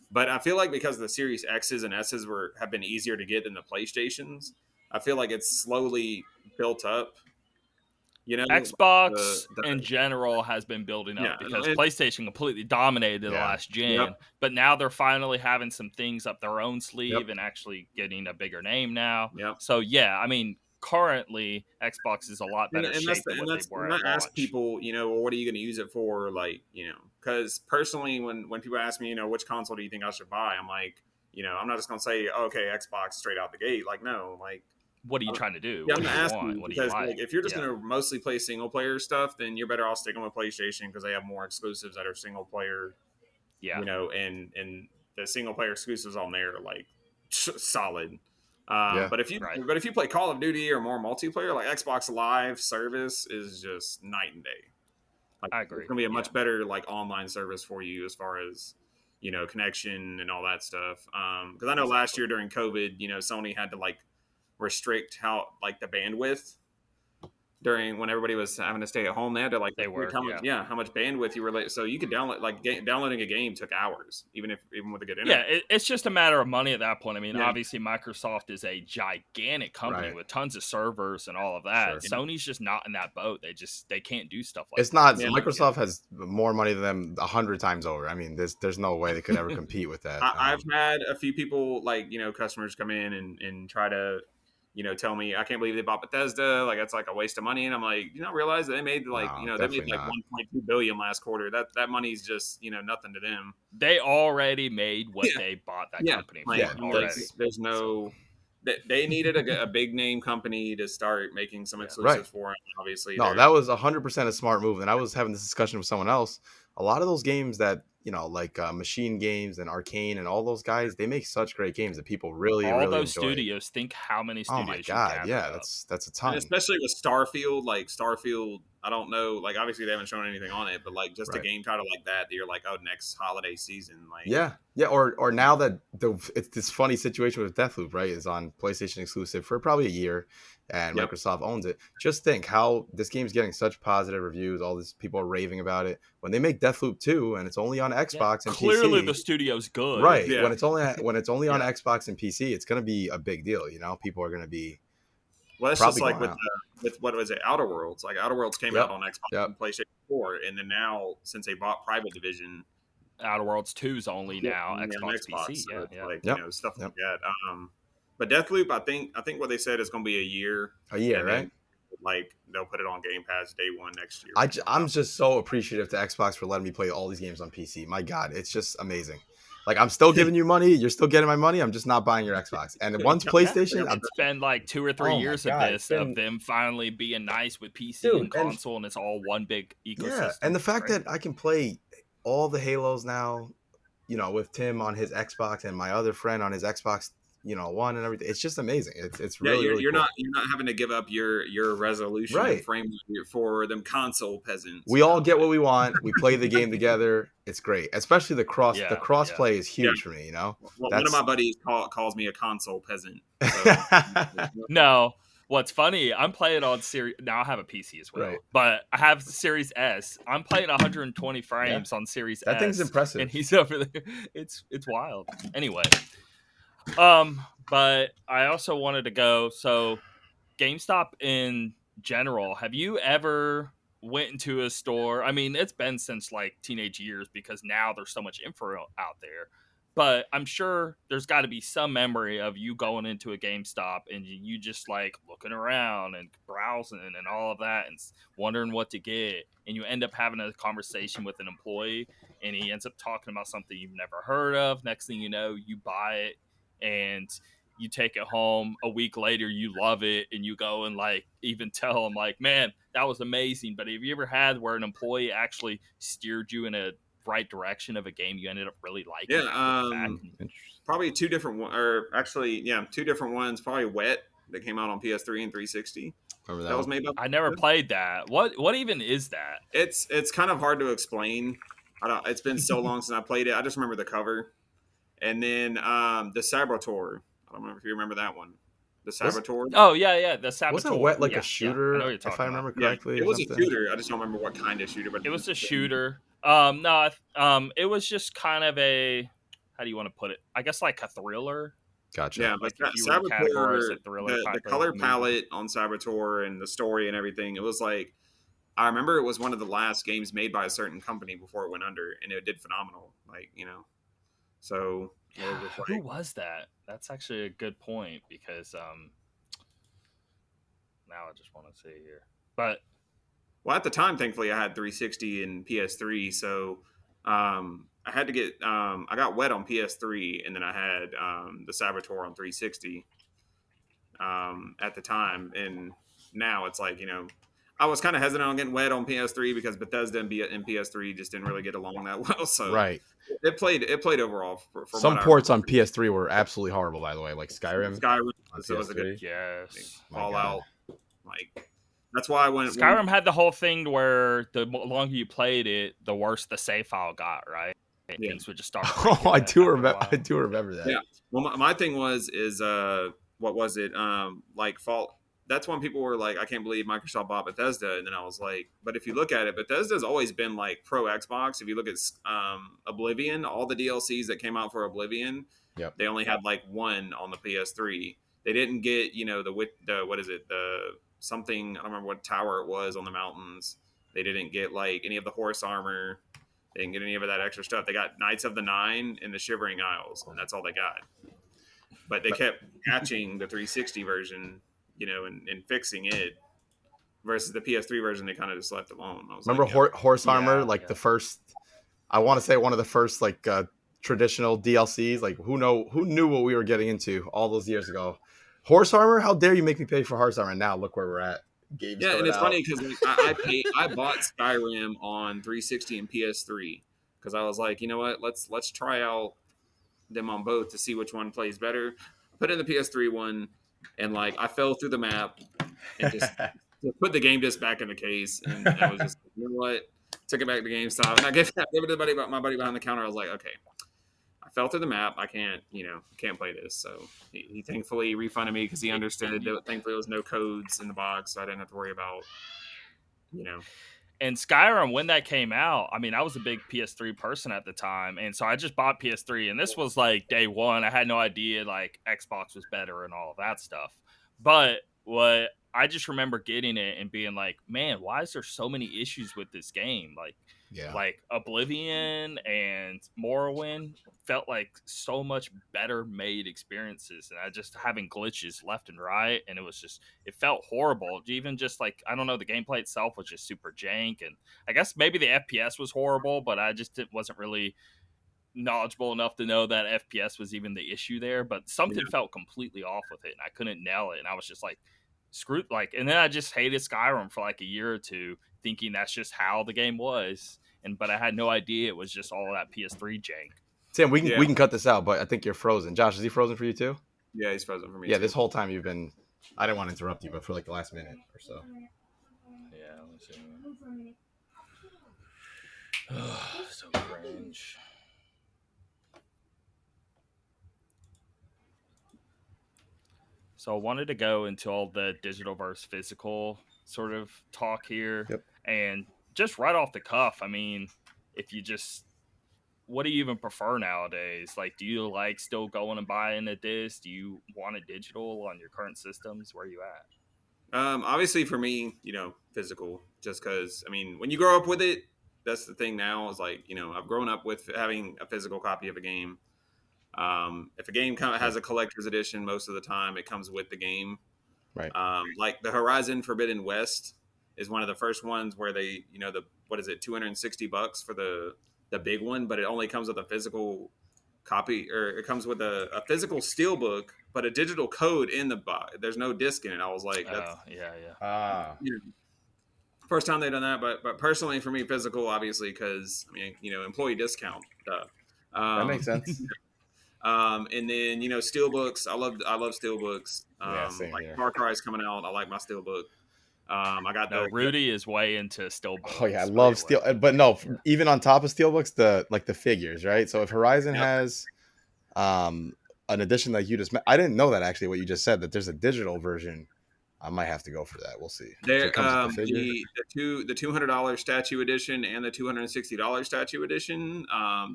[SPEAKER 3] But I feel because the Series X's and S's have been easier to get than the PlayStations, I feel it's slowly built up.
[SPEAKER 1] Xbox in general has been building up because PlayStation completely dominated the last gen. Yep. But now they're finally having some things up their own sleeve and actually getting a bigger name now.
[SPEAKER 3] Yep.
[SPEAKER 1] So, currently Xbox is a lot better shape than what they were at launch.
[SPEAKER 3] I ask people, what are you going to use it for? Because personally, when people ask me, which console do you think I should buy? I'm I'm not just going to say, okay, Xbox straight out the gate. No,
[SPEAKER 1] what are you trying to do?
[SPEAKER 3] Yeah,
[SPEAKER 1] What
[SPEAKER 3] I'm
[SPEAKER 1] do
[SPEAKER 3] gonna
[SPEAKER 1] you
[SPEAKER 3] ask
[SPEAKER 1] want?
[SPEAKER 3] you
[SPEAKER 1] What do you
[SPEAKER 3] because
[SPEAKER 1] like?
[SPEAKER 3] like if you're just gonna mostly play single player stuff, then you're better off sticking with PlayStation because they have more exclusives that are single player.
[SPEAKER 1] Yeah.
[SPEAKER 3] You know, and the single player exclusives on there are like solid.
[SPEAKER 2] Yeah.
[SPEAKER 3] But if you play Call of Duty or more multiplayer, like Xbox Live service is just night and day. Like
[SPEAKER 1] I
[SPEAKER 3] it's
[SPEAKER 1] agree.
[SPEAKER 3] gonna be a much better like online service for you as far as connection and all that stuff. Because I know last year during COVID, Sony had to like restrict how like the bandwidth during when everybody was having to stay at home. They had to like how much bandwidth you were so you could download downloading a game took hours even with a good internet.
[SPEAKER 1] Yeah, it's just a matter of money at that point. I mean, obviously Microsoft is a gigantic company with tons of servers and all of that.
[SPEAKER 2] Sure.
[SPEAKER 1] Sony's just not in that boat. They can't do stuff like
[SPEAKER 2] it's
[SPEAKER 1] that.
[SPEAKER 2] not Microsoft has more money than them 100 times over. I mean, there's no way they could ever compete with that.
[SPEAKER 3] I've had a few people like customers come in and try to tell me I can't believe they bought Bethesda, like that's like a waste of money, and I'm like, you don't realize that they made like they made like 1.2 billion last quarter. That money's just nothing to them.
[SPEAKER 1] They already made what they bought that company for already.
[SPEAKER 3] There's no they needed a big name company to start making some exclusives for them. Obviously,
[SPEAKER 2] no, that was 100% a smart move. And I was having this discussion with someone else. A lot of those games that like Machine Games and Arcane and all those guys, they make such great games that people really
[SPEAKER 1] all
[SPEAKER 2] really
[SPEAKER 1] those
[SPEAKER 2] enjoy.
[SPEAKER 1] Studios. Think how many studios.
[SPEAKER 2] Oh my god, yeah, that's a ton.
[SPEAKER 3] And especially with Starfield, like Starfield, I don't know, like obviously they haven't shown anything on it, but like just a game title like that you're like, oh, next holiday season, like
[SPEAKER 2] or now that it's this funny situation with Deathloop, right, is on PlayStation exclusive for probably a year, and Microsoft owns it. Just think how this game's getting such positive reviews. All these people are raving about it. When they make Deathloop 2 and it's only on Xbox and
[SPEAKER 1] clearly
[SPEAKER 2] PC,
[SPEAKER 1] the studio's good,
[SPEAKER 2] right? When it's only on Xbox and PC, it's going to be a big deal. People are going to be.
[SPEAKER 3] Well, it's just like with what was it, Outer Worlds? Like Outer Worlds came out on Xbox and PlayStation 4, and then now since they bought Private Division,
[SPEAKER 1] Outer Worlds 2 is only now Xbox PC.
[SPEAKER 3] So like stuff like that. But Deathloop, I think what they said is going to be a year.
[SPEAKER 2] A year, right?
[SPEAKER 3] Then, like they'll put it on Game Pass day one next year.
[SPEAKER 2] I'm just so appreciative to Xbox for letting me play all these games on PC. My God, it's just amazing. Like I'm still giving you money, you're still getting my money. I'm just not buying your Xbox. And once PlayStation,
[SPEAKER 1] it's been like 2 or 3 years of this of them finally being nice with PC and console, and it's all one big ecosystem.
[SPEAKER 2] Yeah, and the fact that I can play all the Halos now, with Tim on his Xbox and my other friend on his Xbox, One and everything. It's just amazing. It's really
[SPEAKER 3] you're
[SPEAKER 2] cool.
[SPEAKER 3] not having to give up your resolution and frame for them console peasants.
[SPEAKER 2] We all get what we want. We play the game together. It's great, especially the cross play is huge for me.
[SPEAKER 3] Well, one of my buddies calls me a console peasant. So.
[SPEAKER 1] No. What's funny, I'm playing on Series... Now, I have a PC as well, but I have Series S. I'm playing 120 frames on Series S.
[SPEAKER 2] That thing's impressive.
[SPEAKER 1] And he's over there. It's wild. Anyway. But I also wanted to go... So, GameStop in general, have you ever went into a store? I mean, it's been since, like, teenage years because now there's so much info out there. But I'm sure there's got to be some memory of you going into a GameStop and you just like looking around and browsing and all of that and wondering what to get. And you end up having a conversation with an employee and he ends up talking about something you've never heard of. Next thing you know, you buy it and you take it home. A week later, you love it and you go and like even tell them like, man, that was amazing. But have you ever had where an employee actually steered you in a right direction of a game you ended up really liking?
[SPEAKER 3] Probably two different ones. Probably Wet that came out on PS3 and 360.
[SPEAKER 2] Remember that
[SPEAKER 3] was made by
[SPEAKER 1] I never played that. What even is that?
[SPEAKER 3] It's kind of hard to explain. It's been so long since I played it. I just remember the cover. And then the Saboteur. I don't remember if you remember that one. The Saboteur.
[SPEAKER 1] Oh yeah, the Saboteur.
[SPEAKER 2] Wasn't Wet like a shooter? I if I remember correctly,
[SPEAKER 3] it was a shooter. I just don't remember what kind of shooter, but
[SPEAKER 1] it was a shooter. It was just kind of a, how do you want to put it? I guess like a thriller.
[SPEAKER 2] Gotcha.
[SPEAKER 3] Yeah, but Saboteur, the color palette on Saboteur and the story and everything, it was like, I remember it was one of the last games made by a certain company before it went under, and it did phenomenal. Like, so
[SPEAKER 1] who was that? That's actually a good point because now I just want to see here, but.
[SPEAKER 3] Well, at the time, thankfully, I had 360 and PS3, so I had to get. I got Wet on PS3, and then I had the Saboteur on 360. at the time, and now it's like, I was kind of hesitant on getting wet on PS3 because Bethesda and PS3 just didn't really get along that well. So
[SPEAKER 2] Right.
[SPEAKER 3] it played overall for
[SPEAKER 2] Some
[SPEAKER 3] what I
[SPEAKER 2] ports
[SPEAKER 3] remember.
[SPEAKER 2] on PS3 were absolutely horrible, by the way, like Skyrim on
[SPEAKER 3] So was a good
[SPEAKER 2] PS3.
[SPEAKER 1] Yes.
[SPEAKER 3] Fallout. Like that's why when
[SPEAKER 1] Skyrim had the whole thing where the longer you played it, the worse the save file got, right? And
[SPEAKER 3] yeah.
[SPEAKER 1] things would just start
[SPEAKER 2] Oh,
[SPEAKER 1] breaking
[SPEAKER 2] I do
[SPEAKER 1] after a
[SPEAKER 2] remember.
[SPEAKER 1] while.
[SPEAKER 2] I do remember that.
[SPEAKER 3] Yeah. Well, my thing is what was it? Like Fall. That's when people were like, I can't believe Microsoft bought Bethesda, and then I was like, but if you look at it, Bethesda's always been like pro Xbox. If you look at Oblivion, all the DLCs that came out for Oblivion,
[SPEAKER 2] Yep.
[SPEAKER 3] they only had like one on the PS3. They didn't get the what is it, the something, I don't remember what tower it was on the mountains. They didn't get like any of the horse armor. They didn't get any of that extra stuff. They got Knights of the Nine and the Shivering Isles, and that's all they got. But they kept patching the 360 version, and fixing it versus the PS3 version. They kind of just left alone. I was
[SPEAKER 2] Remember
[SPEAKER 3] like,
[SPEAKER 2] horse armor, like
[SPEAKER 1] yeah.
[SPEAKER 2] the first. I want to say one of the first like traditional DLCs. Like who knew what we were getting into all those years ago? Horse armor? How dare you make me pay for horse armor? Now look where we're at. Games
[SPEAKER 3] yeah, and
[SPEAKER 2] coming
[SPEAKER 3] it's
[SPEAKER 2] out.
[SPEAKER 3] funny because I bought Skyrim on 360 and PS3 because I was like, you know what, let's try out them on both to see which one plays better. I put in the PS3 one, and like I fell through the map and just put the game disc back in the case, and I was just, you know what, took it back to GameStop, and I gave it to my buddy behind the counter. I was like, okay, I fell through the map. I can't play this. So he thankfully refunded me because he understood that thankfully there was no codes in the box, so I didn't have to worry about,
[SPEAKER 1] And Skyrim, when that came out, I mean, I was a big PS3 person at the time, and so I just bought PS3, and this was like day one. I had no idea like Xbox was better and all of that stuff. But what I just remember getting it and being like, man, why is there so many issues with this game? Like Oblivion and Morrowind felt like so much better made experiences, and I just having glitches left and right, and it felt horrible. Even just like, I don't know, the gameplay itself was just super jank, and I guess maybe the FPS was horrible, but I just wasn't really knowledgeable enough to know that FPS was even the issue there. But something felt completely off with it, and I couldn't nail it, and I was just like, screwed. Like, and then I just hated Skyrim for like a year or two, thinking that's just how the game was, but I had no idea it was just all of that PS3 jank.
[SPEAKER 2] Sam, we can cut this out, but I think you're frozen. Josh, is he frozen for you too?
[SPEAKER 3] Yeah, he's frozen for me.
[SPEAKER 2] Yeah,
[SPEAKER 3] too.
[SPEAKER 2] this whole time you've been. I didn't want to interrupt you, but for like the last minute or so.
[SPEAKER 1] Yeah, let's see. So cringe. So I wanted to go into all the digital versus physical sort of talk here.
[SPEAKER 2] Yep.
[SPEAKER 1] And just right off the cuff, I mean, what do you even prefer nowadays? Like, do you like still going and buying a disc? Do you want a digital on your current systems? Where are you at?
[SPEAKER 3] Obviously for me, physical, just because, I mean, when you grow up with it, that's the thing now is like, I've grown up with having a physical copy of a game. If a game kind of has a collector's edition, most of the time it comes with the game.
[SPEAKER 2] Right.
[SPEAKER 3] Like the Horizon Forbidden West is one of the first ones where they, what is it, $260 for the big one, but it only comes with a physical copy, or it comes with a physical steelbook, but a digital code in the box. There's no disc in it. I was like, that's first time they've done that. But personally, for me, physical, obviously, because I mean, employee discount.
[SPEAKER 2] That makes sense.
[SPEAKER 3] And then steelbooks. I love steelbooks.
[SPEAKER 2] Same
[SPEAKER 3] like
[SPEAKER 2] here.
[SPEAKER 3] Far Cry is coming out. I like my steelbook. I got
[SPEAKER 1] Rudy is way into steelbooks.
[SPEAKER 2] Oh yeah, I love steel. But no, even on top of steelbooks, the figures, right? So if Horizon has an edition like you just met, I didn't know that actually. What you just said, that there's a digital version. I might have to go for that. We'll see.
[SPEAKER 3] There, the $200 statue edition and the $260 statue edition.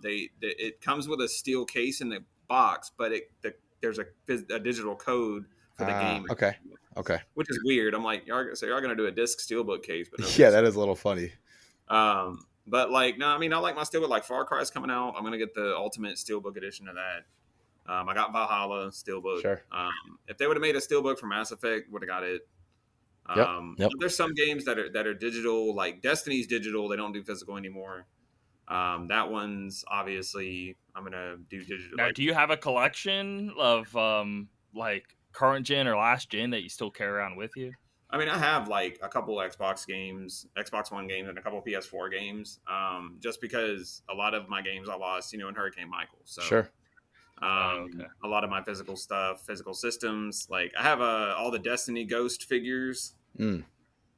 [SPEAKER 3] It comes with a steel case in the box, but there's a digital code for the game.
[SPEAKER 2] Okay.
[SPEAKER 3] Which is weird. I'm like, y'all gonna do a disc steelbook case, but no
[SPEAKER 2] that is a little funny.
[SPEAKER 3] But like, no, I mean, I like my steelbook. Like Far Cry is coming out. I'm gonna get the ultimate steelbook edition of that. I got Valhalla steelbook.
[SPEAKER 2] Sure.
[SPEAKER 3] If they would have made a steelbook for Mass Effect, would have got it.
[SPEAKER 2] Yep.
[SPEAKER 3] There's some games that are digital, like Destiny's digital. They don't do physical anymore. That one's obviously I'm gonna do digital.
[SPEAKER 1] Now, do you have a collection of like current gen or last gen that you still carry around with you?
[SPEAKER 3] I mean, I have like a couple Xbox games, Xbox One games, and a couple PS4 games. Just because a lot of my games I lost, in Hurricane Michael. So,
[SPEAKER 2] Sure.
[SPEAKER 1] Okay.
[SPEAKER 3] a lot of my physical stuff, physical systems, like I have all the Destiny Ghost figures.
[SPEAKER 2] Mm.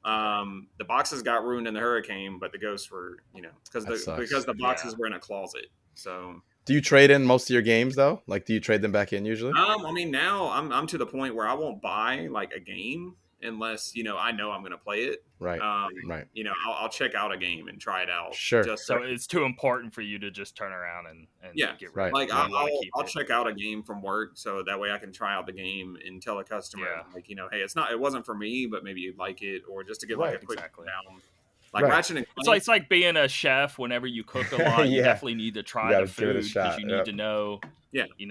[SPEAKER 3] The boxes got ruined in the hurricane, but the ghosts were, because the boxes were in a closet. So,
[SPEAKER 2] do you trade in most of your games though? Like, do you trade them back in usually?
[SPEAKER 3] I mean, now I'm to the point where I won't buy like a game unless I know I'm going to play it.
[SPEAKER 2] Right. Right.
[SPEAKER 3] I'll check out a game and try it out.
[SPEAKER 2] Sure.
[SPEAKER 1] So it's too important for you to just turn around and get rid of it.
[SPEAKER 3] Like I'll check out a game from work so that way I can try out the game and tell a customer like, hey, it wasn't for me, but maybe you'd like it, or just to give like a quick down. Like Ratchet and Clank.
[SPEAKER 1] It's like being a chef. Whenever you cook a lot, you definitely need to try the food because you need to know,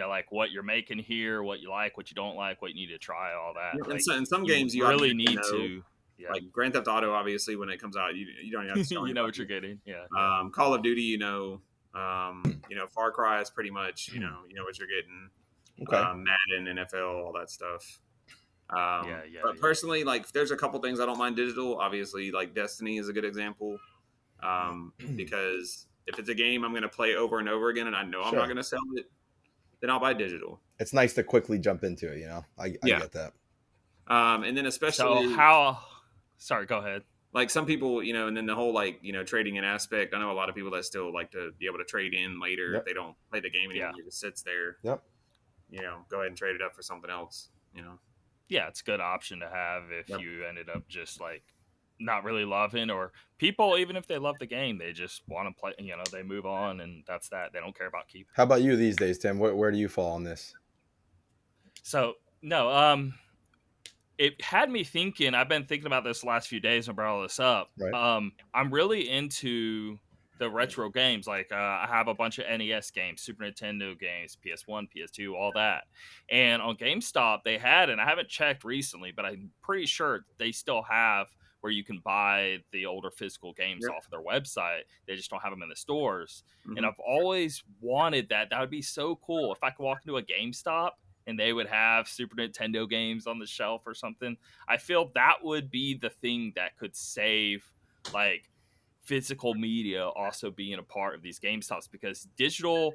[SPEAKER 1] like what you're making here, what you like, what you don't like, what you need to try, all that.
[SPEAKER 3] Like, in some games, you
[SPEAKER 1] really need to.
[SPEAKER 3] Yeah. Like Grand Theft Auto, obviously, when it comes out, you don't have to
[SPEAKER 1] you know what you're getting. Yeah.
[SPEAKER 3] Call of Duty, Far Cry is pretty much, you know what you're getting.
[SPEAKER 2] Okay.
[SPEAKER 3] Madden, NFL, all that stuff. But personally, like, there's a couple things I don't mind digital. Obviously, like Destiny is a good example, because if it's a game I'm going to play over and over again, and I know I'm not going to sell it, then I'll buy digital.
[SPEAKER 2] It's nice to quickly jump into it. I get that.
[SPEAKER 3] And then especially
[SPEAKER 1] sorry, go ahead.
[SPEAKER 3] Like some people, and then the whole trading in aspect. I know a lot of people that still like to be able to trade in later if they don't play the game anymore. It just sits there.
[SPEAKER 2] Yep.
[SPEAKER 3] Go ahead and trade it up for something else.
[SPEAKER 1] Yeah, it's a good option to have if you ended up just like not really loving, or people, even if they love the game, they just want to play. They move on, and that's that. They don't care about keeping.
[SPEAKER 2] How about you these days, Tim? Where do you fall on this?
[SPEAKER 1] So no, it had me thinking. I've been thinking about this the last few days and brought all this up.
[SPEAKER 2] Right.
[SPEAKER 1] I'm really into the retro games. Like I have a bunch of NES games, Super Nintendo games, PS1, PS2, all that. And on GameStop, they had, and I haven't checked recently, but I'm pretty sure they still have where you can buy the older physical games off of their website. They just don't have them in the stores. Mm-hmm. And I've always wanted that. That would be so cool if I could walk into a GameStop and they would have Super Nintendo games on the shelf or something. I feel that would be the thing that could save, like, physical media also being a part of these GameStops, because digital,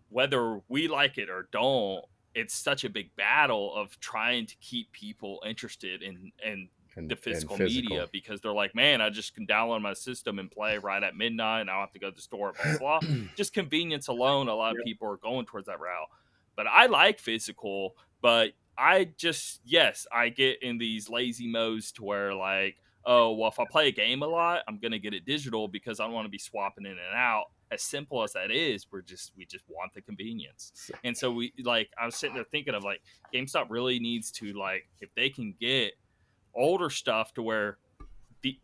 [SPEAKER 1] whether we like it or don't, it's such a big battle of trying to keep people interested in the physical media, because they're like, man, I just can download my system and play right at midnight, and I don't have to go to the store, blah, blah. Just convenience alone, a lot of people are going towards that route. But I like physical, but I get in these lazy modes to where, like, oh, well, if I play a game a lot, I'm going to get it digital because I don't want to be swapping in and out. As simple as that is, we just want the convenience. And so I was sitting there thinking of, like, GameStop really needs to, like, if they can get older stuff to where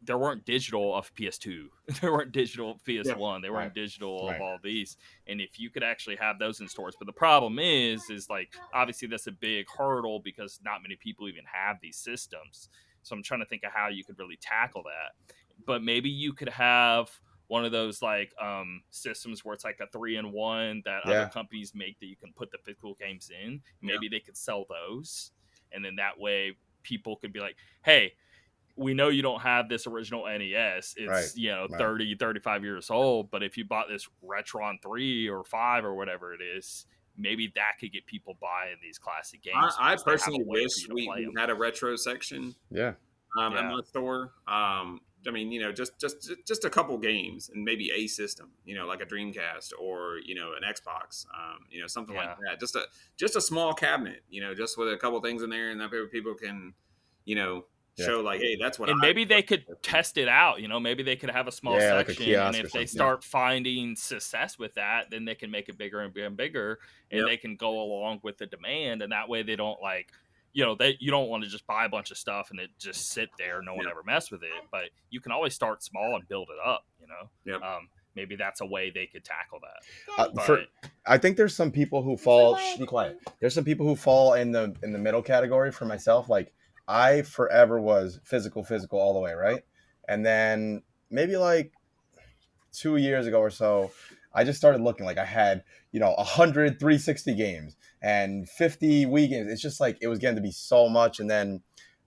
[SPEAKER 1] there weren't digital of PS2, there weren't digital of PS1, they weren't digital of all these. And if you could actually have those in stores, but the problem is like, obviously that's a big hurdle because not many people even have these systems. So I'm trying to think of how you could really tackle that. But maybe you could have one of those like systems where it's like a 3-in-1 that other companies make that you can put the physical games in. Maybe they could sell those, and then that way people could be like, hey, we know you don't have this original NES. It's 30, 35 years old, but if you bought this Retron 3 or 5 or whatever it is, maybe that could get people buying these classic games.
[SPEAKER 3] I personally wish we had a retro section.
[SPEAKER 2] At
[SPEAKER 3] my store. I mean, just a couple games and maybe a system, like a Dreamcast or, an Xbox, something like that. Just a small cabinet, just with a couple things in there, and that people can, show like, hey, that's what.
[SPEAKER 1] And maybe they could test it out. Maybe they could have a small section,
[SPEAKER 2] like
[SPEAKER 1] and if they start finding success with that, then they can make it bigger and bigger and bigger, and they can go along with the demand, and that way they don't like, you don't want to just buy a bunch of stuff and it just sit there, no one ever mess with it. But you can always start small and build it up. Maybe that's a way they could tackle that.
[SPEAKER 2] I think there's some people who fall. Be quiet. There's some people who fall in the middle category. For myself, like, I forever was physical all the way, right? And then maybe like 2 years ago or so, I just started looking. Like I had 100 360 games and 50 Wii games. It's just like it was getting to be so much. And then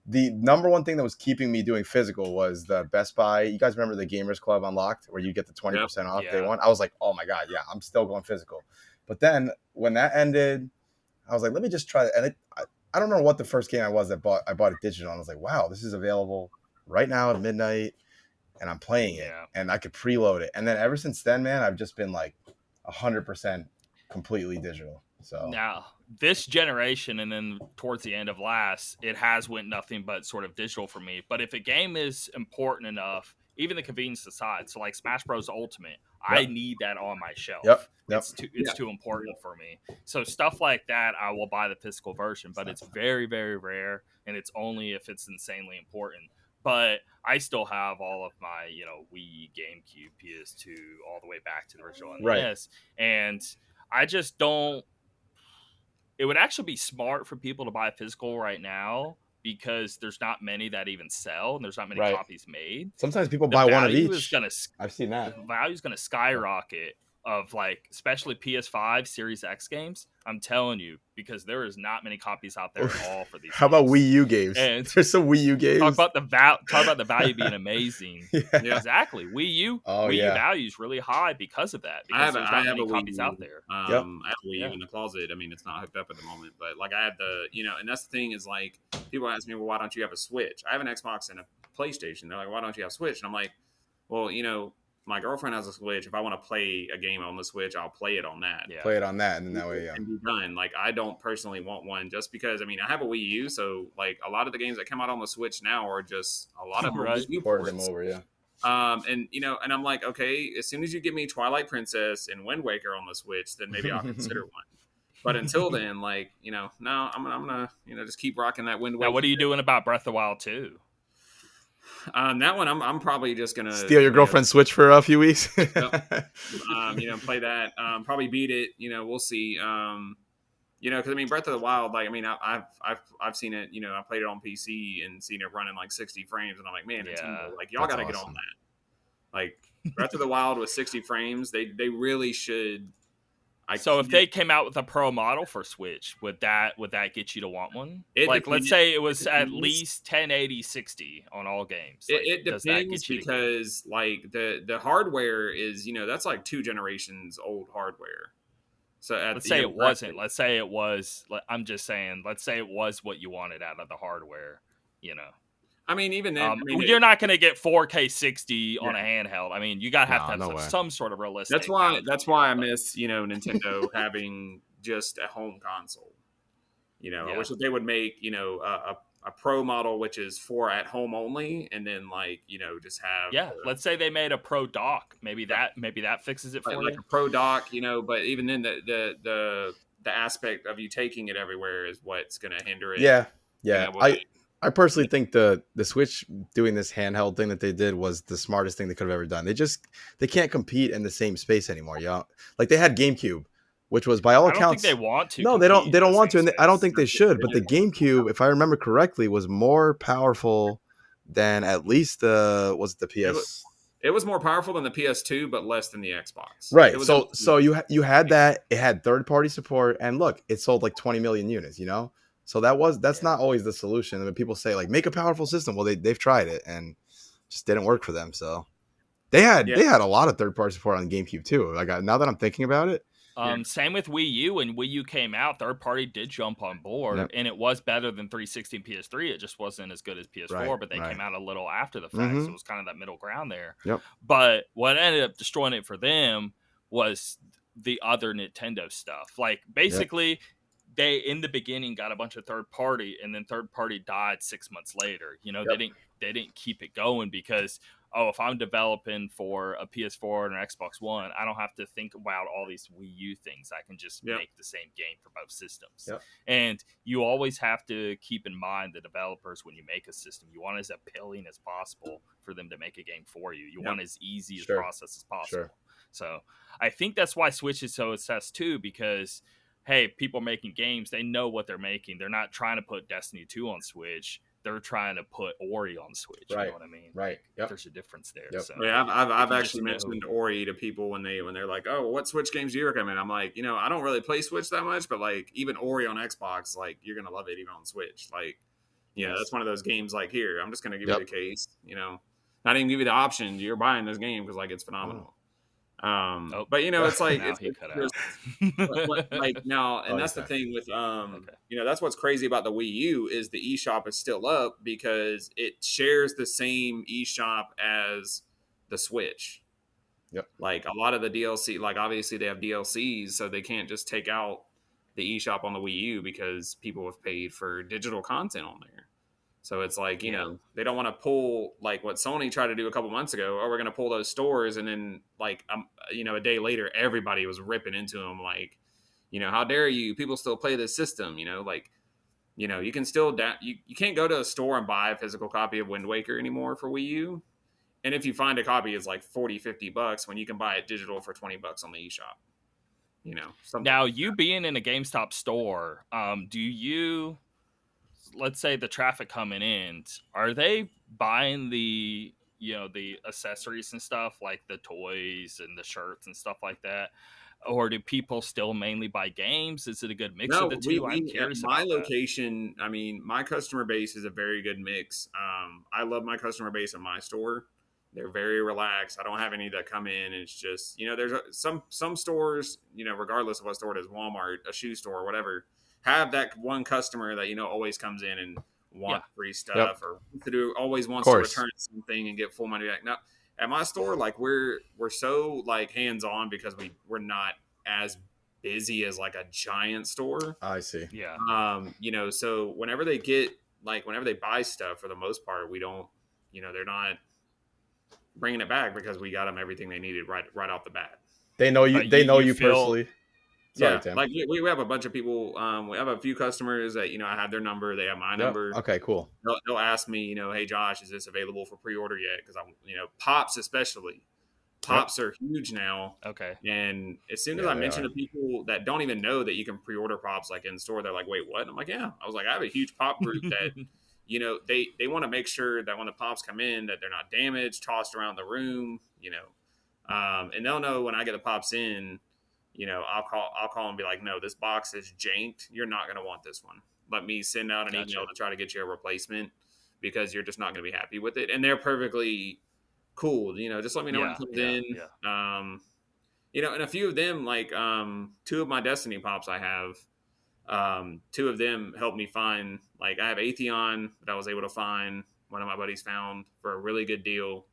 [SPEAKER 2] the number one thing that was keeping me doing physical was the Best Buy. You guys remember the Gamers Club Unlocked where you get the 20% off day one? I was like, oh my God, yeah, I'm still going physical. But then when that ended, I was like, let me just try it. And I don't know what the first game I bought it digital. And I was like, wow, this is available right now at midnight. And I'm playing it. And I could preload it. And then ever since then, man, I've just been like 100% completely digital. So
[SPEAKER 1] now this generation and then towards the end of last, it has went nothing but sort of digital for me. But if a game is important enough, even the convenience aside, so like Smash Bros. Ultimate, I need that on my shelf. It's too important for me. So stuff like that, I will buy the physical version, but it's very, very rare, and it's only if it's insanely important. But I still have all of my, Wii, GameCube, PS2, all the way back to the original NES, and I just don't. It would actually be smart for people to buy physical right now because there's not many that even sell, and there's not many copies made.
[SPEAKER 2] Sometimes people buy one of each. I've seen that.
[SPEAKER 1] The value is going to skyrocket of especially PS5 Series X games. I'm telling you, because there is not many copies out there at all for these.
[SPEAKER 2] How about Wii U games? And there's some Wii U games.
[SPEAKER 1] Talk about the value being amazing. Exactly. Wii U value is really high because of that. Because there's not many copies out there.
[SPEAKER 3] I have a Wii U in the closet. I mean, it's not hooked up at the moment, but like I have and that's the thing is like people ask me, well, why don't you have a Switch? I have an Xbox and a PlayStation. They're like, why don't you have a Switch? And I'm like, well, my girlfriend has a Switch. If I want to play a game on the Switch, I'll play it on that.
[SPEAKER 2] Play it on that, and then that way,
[SPEAKER 3] and be done. Like, I don't personally want one just because, I mean, I have a Wii U, so, like, a lot of the games that come out on the Switch now are just a lot of Wii U ports.
[SPEAKER 2] Them over,
[SPEAKER 3] and, and I'm like, okay, as soon as you give me Twilight Princess and Wind Waker on the Switch, then maybe I'll consider one. But until then, like, no, I'm gonna, just keep rocking that Wind Waker.
[SPEAKER 1] Now, what are you doing about Breath of the Wild 2?
[SPEAKER 3] That one, I'm probably just gonna
[SPEAKER 2] steal your girlfriend's Switch for a few weeks.
[SPEAKER 3] Play that. Probably beat it. We'll see. Because I mean, Breath of the Wild, like, I mean, I've seen it. I played it on PC and seen it running like 60 frames, and I'm like, man, Nintendo, like, y'all got to get on that. Like, Breath of the Wild with 60 frames, they really should.
[SPEAKER 1] So if they came out with a pro model for Switch, would that get you to want one? Let's say it was at least 1080 60 on all games.
[SPEAKER 3] It depends because like the hardware is that's like 2 generations old hardware. So
[SPEAKER 1] let's say it wasn't. Let's say it was. I'm just saying. Let's say it was what you wanted out of the hardware.
[SPEAKER 3] I mean, even then,
[SPEAKER 1] you're not going to get 4K 60 on a handheld. I mean, you got to have some sort of realistic.
[SPEAKER 3] That's why I miss Nintendo having just a home console. I wish that they would make a pro model which is for at home only, and then just have
[SPEAKER 1] let's say they made a pro dock. Maybe that fixes it for you.
[SPEAKER 3] Like a pro dock, But even then, the aspect of you taking it everywhere is what's going to hinder it.
[SPEAKER 2] Yeah. I personally think the Switch doing this handheld thing that they did was the smartest thing they could have ever done. They can't compete in the same space anymore. Like they had GameCube, which was by all accounts.
[SPEAKER 1] I don't think they want to.
[SPEAKER 2] No, they don't. They don't want to, and I don't think they should. But the GameCube, if I remember correctly, was more powerful than at least was it the PS.
[SPEAKER 3] It was more powerful than the PS2, but less than the Xbox.
[SPEAKER 2] Right. So you had that. It had third-party support, and look, it sold like 20 million units. So that's not always the solution. I mean, people say like make a powerful system. Well, they've tried it and just didn't work for them. So they had a lot of third-party support on GameCube too. Like now that I'm thinking about it.
[SPEAKER 1] Same with Wii U. When Wii U came out, third party did jump on board, and it was better than 360 and PS3. It just wasn't as good as PS4, but they came out a little after the fact, so it was kind of that middle ground there. But what ended up destroying it for them was the other Nintendo stuff. Like basically. They in the beginning got a bunch of third party, and then third party died 6 months later. They didn't keep it going because if I'm developing for a PS4 and an Xbox One, I don't have to think about all these Wii U things. I can just make the same game for both systems. And you always have to keep in mind the developers when you make a system. You want it as appealing as possible for them to make a game for you. You want as easy as process as possible. So I think that's why Switch is so obsessed too, because hey, people making games, they know what they're making. They're not trying to put Destiny 2 on Switch. they're trying to put Ori on Switch. You know what I mean?
[SPEAKER 2] Right. Yep.
[SPEAKER 1] There's a difference there.
[SPEAKER 2] Yep.
[SPEAKER 1] So
[SPEAKER 3] yeah, I've
[SPEAKER 1] you
[SPEAKER 3] actually mentioned Ori to people when they're like, oh, what Switch games do you recommend? I'm like, I don't really play Switch that much, but like even Ori on Xbox, like you're gonna love it even on Switch. Like, that's one of those games. Like here, I'm just gonna give you the case. Not even give you the option. You're buying this game because like it's phenomenal. But it's like
[SPEAKER 1] now he cut out.
[SPEAKER 3] like now, and that's the thing with that's what's crazy about the Wii U is the eShop is still up because it shares the same eShop as the Switch.
[SPEAKER 2] Yep.
[SPEAKER 3] Like a lot of the DLC, like obviously they have DLCs, so they can't just take out the eShop on the Wii U because people have paid for digital content on there. So it's like, they don't want to pull like what Sony tried to do a couple months ago. Oh, we're going to pull those stores. And then like, a day later, everybody was ripping into them. Like, how dare you? People still play this system, like, you can still, you can't go to a store and buy a physical copy of Wind Waker anymore for Wii U. And if you find a copy, it's like $40-$50 when you can buy it digital for $20 on the eShop.
[SPEAKER 1] Now, you being in a GameStop store, do you... let's say the traffic coming in, are they buying the the accessories and stuff like the toys and the shirts and stuff like that, or do people still mainly buy games? Is it a good mix of the two? I'm curious
[SPEAKER 3] my
[SPEAKER 1] about
[SPEAKER 3] location that. I mean, my customer base is a very good mix. I love my customer base in my store. They're very relaxed. I don't have any that come in and it's just there's some stores, regardless of what store it is, Walmart, a shoe store, whatever, have that one customer that always comes in and want free stuff or always wants to return something and get full money back. Now at my store, like we're so like hands on because we're not as busy as like a giant store.
[SPEAKER 2] I see.
[SPEAKER 3] Yeah. So whenever they buy stuff, for the most part, we don't, they're not bringing it back because we got them everything they needed right off the bat.
[SPEAKER 2] They know you. They know you personally.
[SPEAKER 3] Sorry, Tim. Like we have a bunch of people. We have a few customers that I have their number. They have my number.
[SPEAKER 2] Okay, cool.
[SPEAKER 3] They'll ask me, hey Josh, is this available for pre-order yet? Because I'm, pops especially. Pops are huge now.
[SPEAKER 1] Okay.
[SPEAKER 3] And as soon as I mention to people that don't even know that you can pre-order pops like in store, they're like, wait, what? And I'm like, yeah. I was like, I have a huge pop group that, they want to make sure that when the pops come in that they're not damaged, tossed around the room, and they'll know when I get the pops in. I'll call and be like, no, this box is janked. You're not going to want this one. Let me send out an email to try to get you a replacement because you're just not going to be happy with it. And they're perfectly cool. Just let me know when it comes in. Yeah. And a few of them, like two of my Destiny pops I have, two of them helped me find, like I have Atheon that I was able to find. One of my buddies found for a really good deal.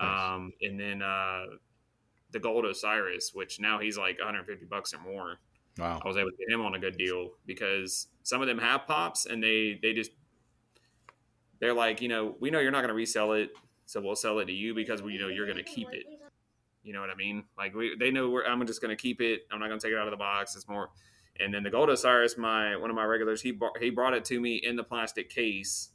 [SPEAKER 3] Nice. And then, the Gold Osiris, which now he's like $150 or more.
[SPEAKER 2] Wow.
[SPEAKER 3] I was able to get him on a good deal because some of them have pops and they're like, we know you're not going to resell it. So we'll sell it to you because we know you're going to keep it. You know what I mean? Like they know I'm just going to keep it. I'm not going to take it out of the box. It's more. And then the Gold Osiris, one of my regulars, he brought it to me in the plastic case.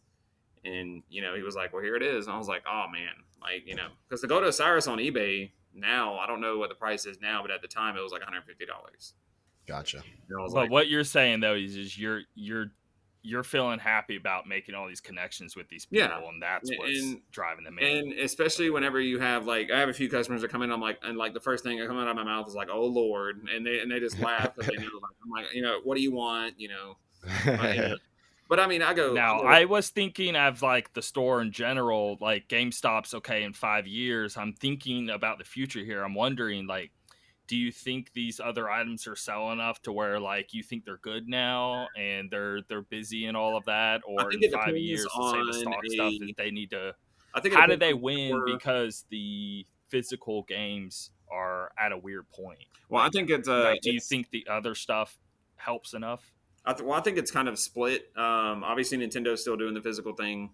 [SPEAKER 3] And, he was like, well, here it is. And I was like, oh man, like, because the Gold Osiris on eBay, now I don't know what the price is now, but at the time it was like $150.
[SPEAKER 2] Gotcha.
[SPEAKER 1] But what you're saying though is you're feeling happy about making all these connections with these people, and that's what's driving them in.
[SPEAKER 3] And especially whenever you have like, I have a few customers that come in, I'm like, and like the first thing that comes out of my mouth is like, oh Lord, and they just laugh because they know, like, I'm like, what do you want, But I mean,
[SPEAKER 1] I was thinking of like the store in general, like GameStop's okay in 5 years. I'm thinking about the future here. I'm wondering, like, do you think these other items are selling enough to where like you think they're good now and they're busy and all of that, or in 5 years, let's say the stock stuff that they need to? How do they win? Because the physical games are at a weird point.
[SPEAKER 3] Well, I think it's
[SPEAKER 1] do you think the other stuff helps enough?
[SPEAKER 3] I think it's kind of split. Obviously, Nintendo's still doing the physical thing.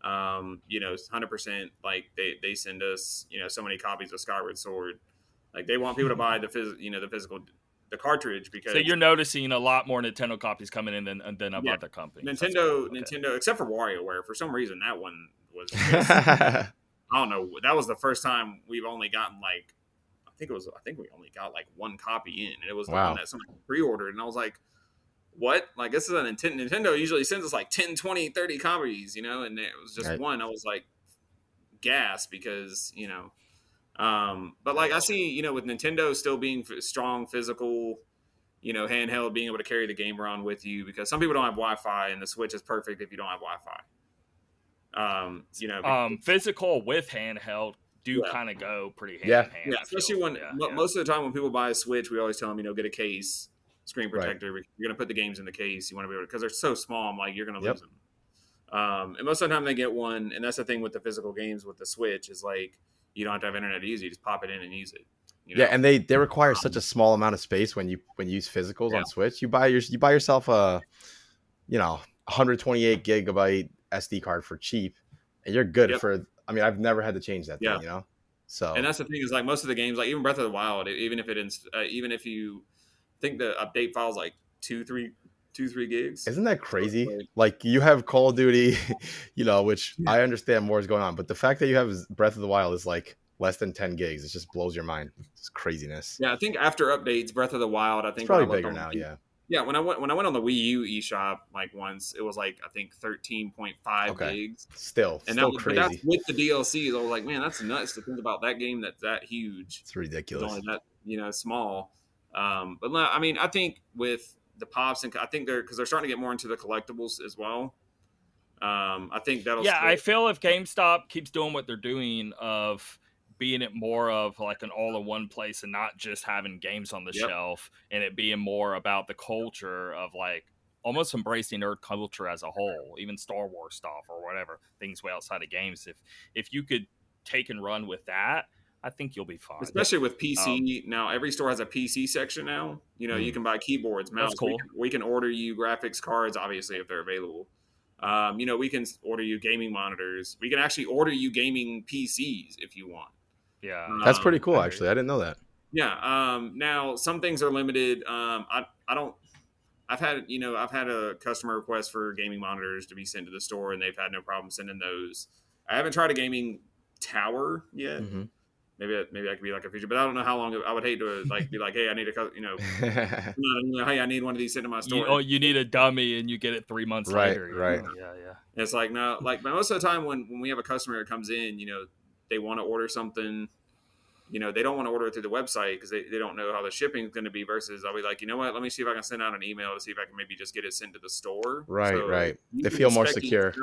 [SPEAKER 3] 100%. Like they send us, so many copies of Skyward Sword. Like they want people to buy the physical, the cartridge because.
[SPEAKER 1] So you're noticing a lot more Nintendo copies coming in than of other companies.
[SPEAKER 3] Nintendo, except for WarioWare, for some reason that one was. Just, I don't know. That was the first time we've only gotten like, I think we only got like one copy in, and it was the one that somebody pre-ordered, and I was like. what? Like, this is a Nintendo. Nintendo usually sends us like 10, 20, 30 copies, and it was just one. I was like, gas because, but like I see, with Nintendo still being strong physical, handheld, being able to carry the game around with you, because some people don't have Wi-Fi, and the Switch is perfect if you don't have Wi-Fi.
[SPEAKER 1] Physical with handheld do kind of go pretty hand in hand.
[SPEAKER 3] Yeah, especially when most of the time when people buy a Switch, we always tell them, get a case, screen protector. Right. You're going to put the games in the case. You want to be able to, because they're so small. I'm like, you're going to lose them. And most of the time they get one, and that's the thing with the physical games with the Switch is like you don't have to have internet easy. You just pop it in and use it.
[SPEAKER 2] Yeah, and they require such a small amount of space when you use physicals on Switch. You buy yourself a 128 gigabyte SD card for cheap, and you're good for. I mean, I've never had to change that thing, So,
[SPEAKER 3] and that's the thing is like most of the games, like even Breath of the Wild, even if you think the update file's like 2-3 gigs.
[SPEAKER 2] Isn't that crazy? Like you have Call of Duty, which I understand more is going on, but the fact that you have Breath of the Wild is like less than 10 gigs, it just blows your mind. It's craziness.
[SPEAKER 3] Yeah, I think after updates, Breath of the Wild, I think
[SPEAKER 2] it's probably bigger now.
[SPEAKER 3] Yeah, when I went on the Wii U eShop like once, it was like I think 13.5 gigs.
[SPEAKER 2] Still crazy.
[SPEAKER 3] But that's with the DLCs. I was like, man, that's nuts to think about that game that's that huge.
[SPEAKER 2] It's ridiculous.
[SPEAKER 3] It's only that small. But I mean, I think with the pops, and I think because they're starting to get more into the collectibles as well. I think that'll.
[SPEAKER 1] Yeah, I feel if GameStop keeps doing what they're doing of being it more of like an all-in-one place and not just having games on the shelf, and it being more about the culture of like almost embracing nerd culture as a whole, even Star Wars stuff or whatever, things way outside of games. If you could take and run with that, I think you'll be fine.
[SPEAKER 3] Especially with PC. Now, every store has a PC section now. You can buy keyboards, mouse.
[SPEAKER 1] That's cool.
[SPEAKER 3] We can order you graphics cards, obviously, if they're available. We can order you gaming monitors. We can actually order you gaming PCs if you want.
[SPEAKER 1] Yeah.
[SPEAKER 2] That's pretty cool, actually. I didn't know that.
[SPEAKER 3] Yeah. Now, some things are limited. I've had a customer request for gaming monitors to be sent to the store, and they've had no problem sending those. I haven't tried a gaming tower yet.
[SPEAKER 2] Mm-hmm.
[SPEAKER 3] Maybe that could be like a feature, but I don't know how long. I would hate to be like, hey, I need hey, I need one of these sent to my store.
[SPEAKER 1] You need a dummy, and you get it 3 months later.
[SPEAKER 2] Right.
[SPEAKER 1] Yeah.
[SPEAKER 3] It's like no, like most of the time when we have a customer that comes in, they want to order something. They don't want to order it through the website because they don't know how the shipping is going to be. Versus, I'll be like, you know what? Let me see if I can send out an email to see if I can maybe just get it sent to the store.
[SPEAKER 2] Right. They feel more secure.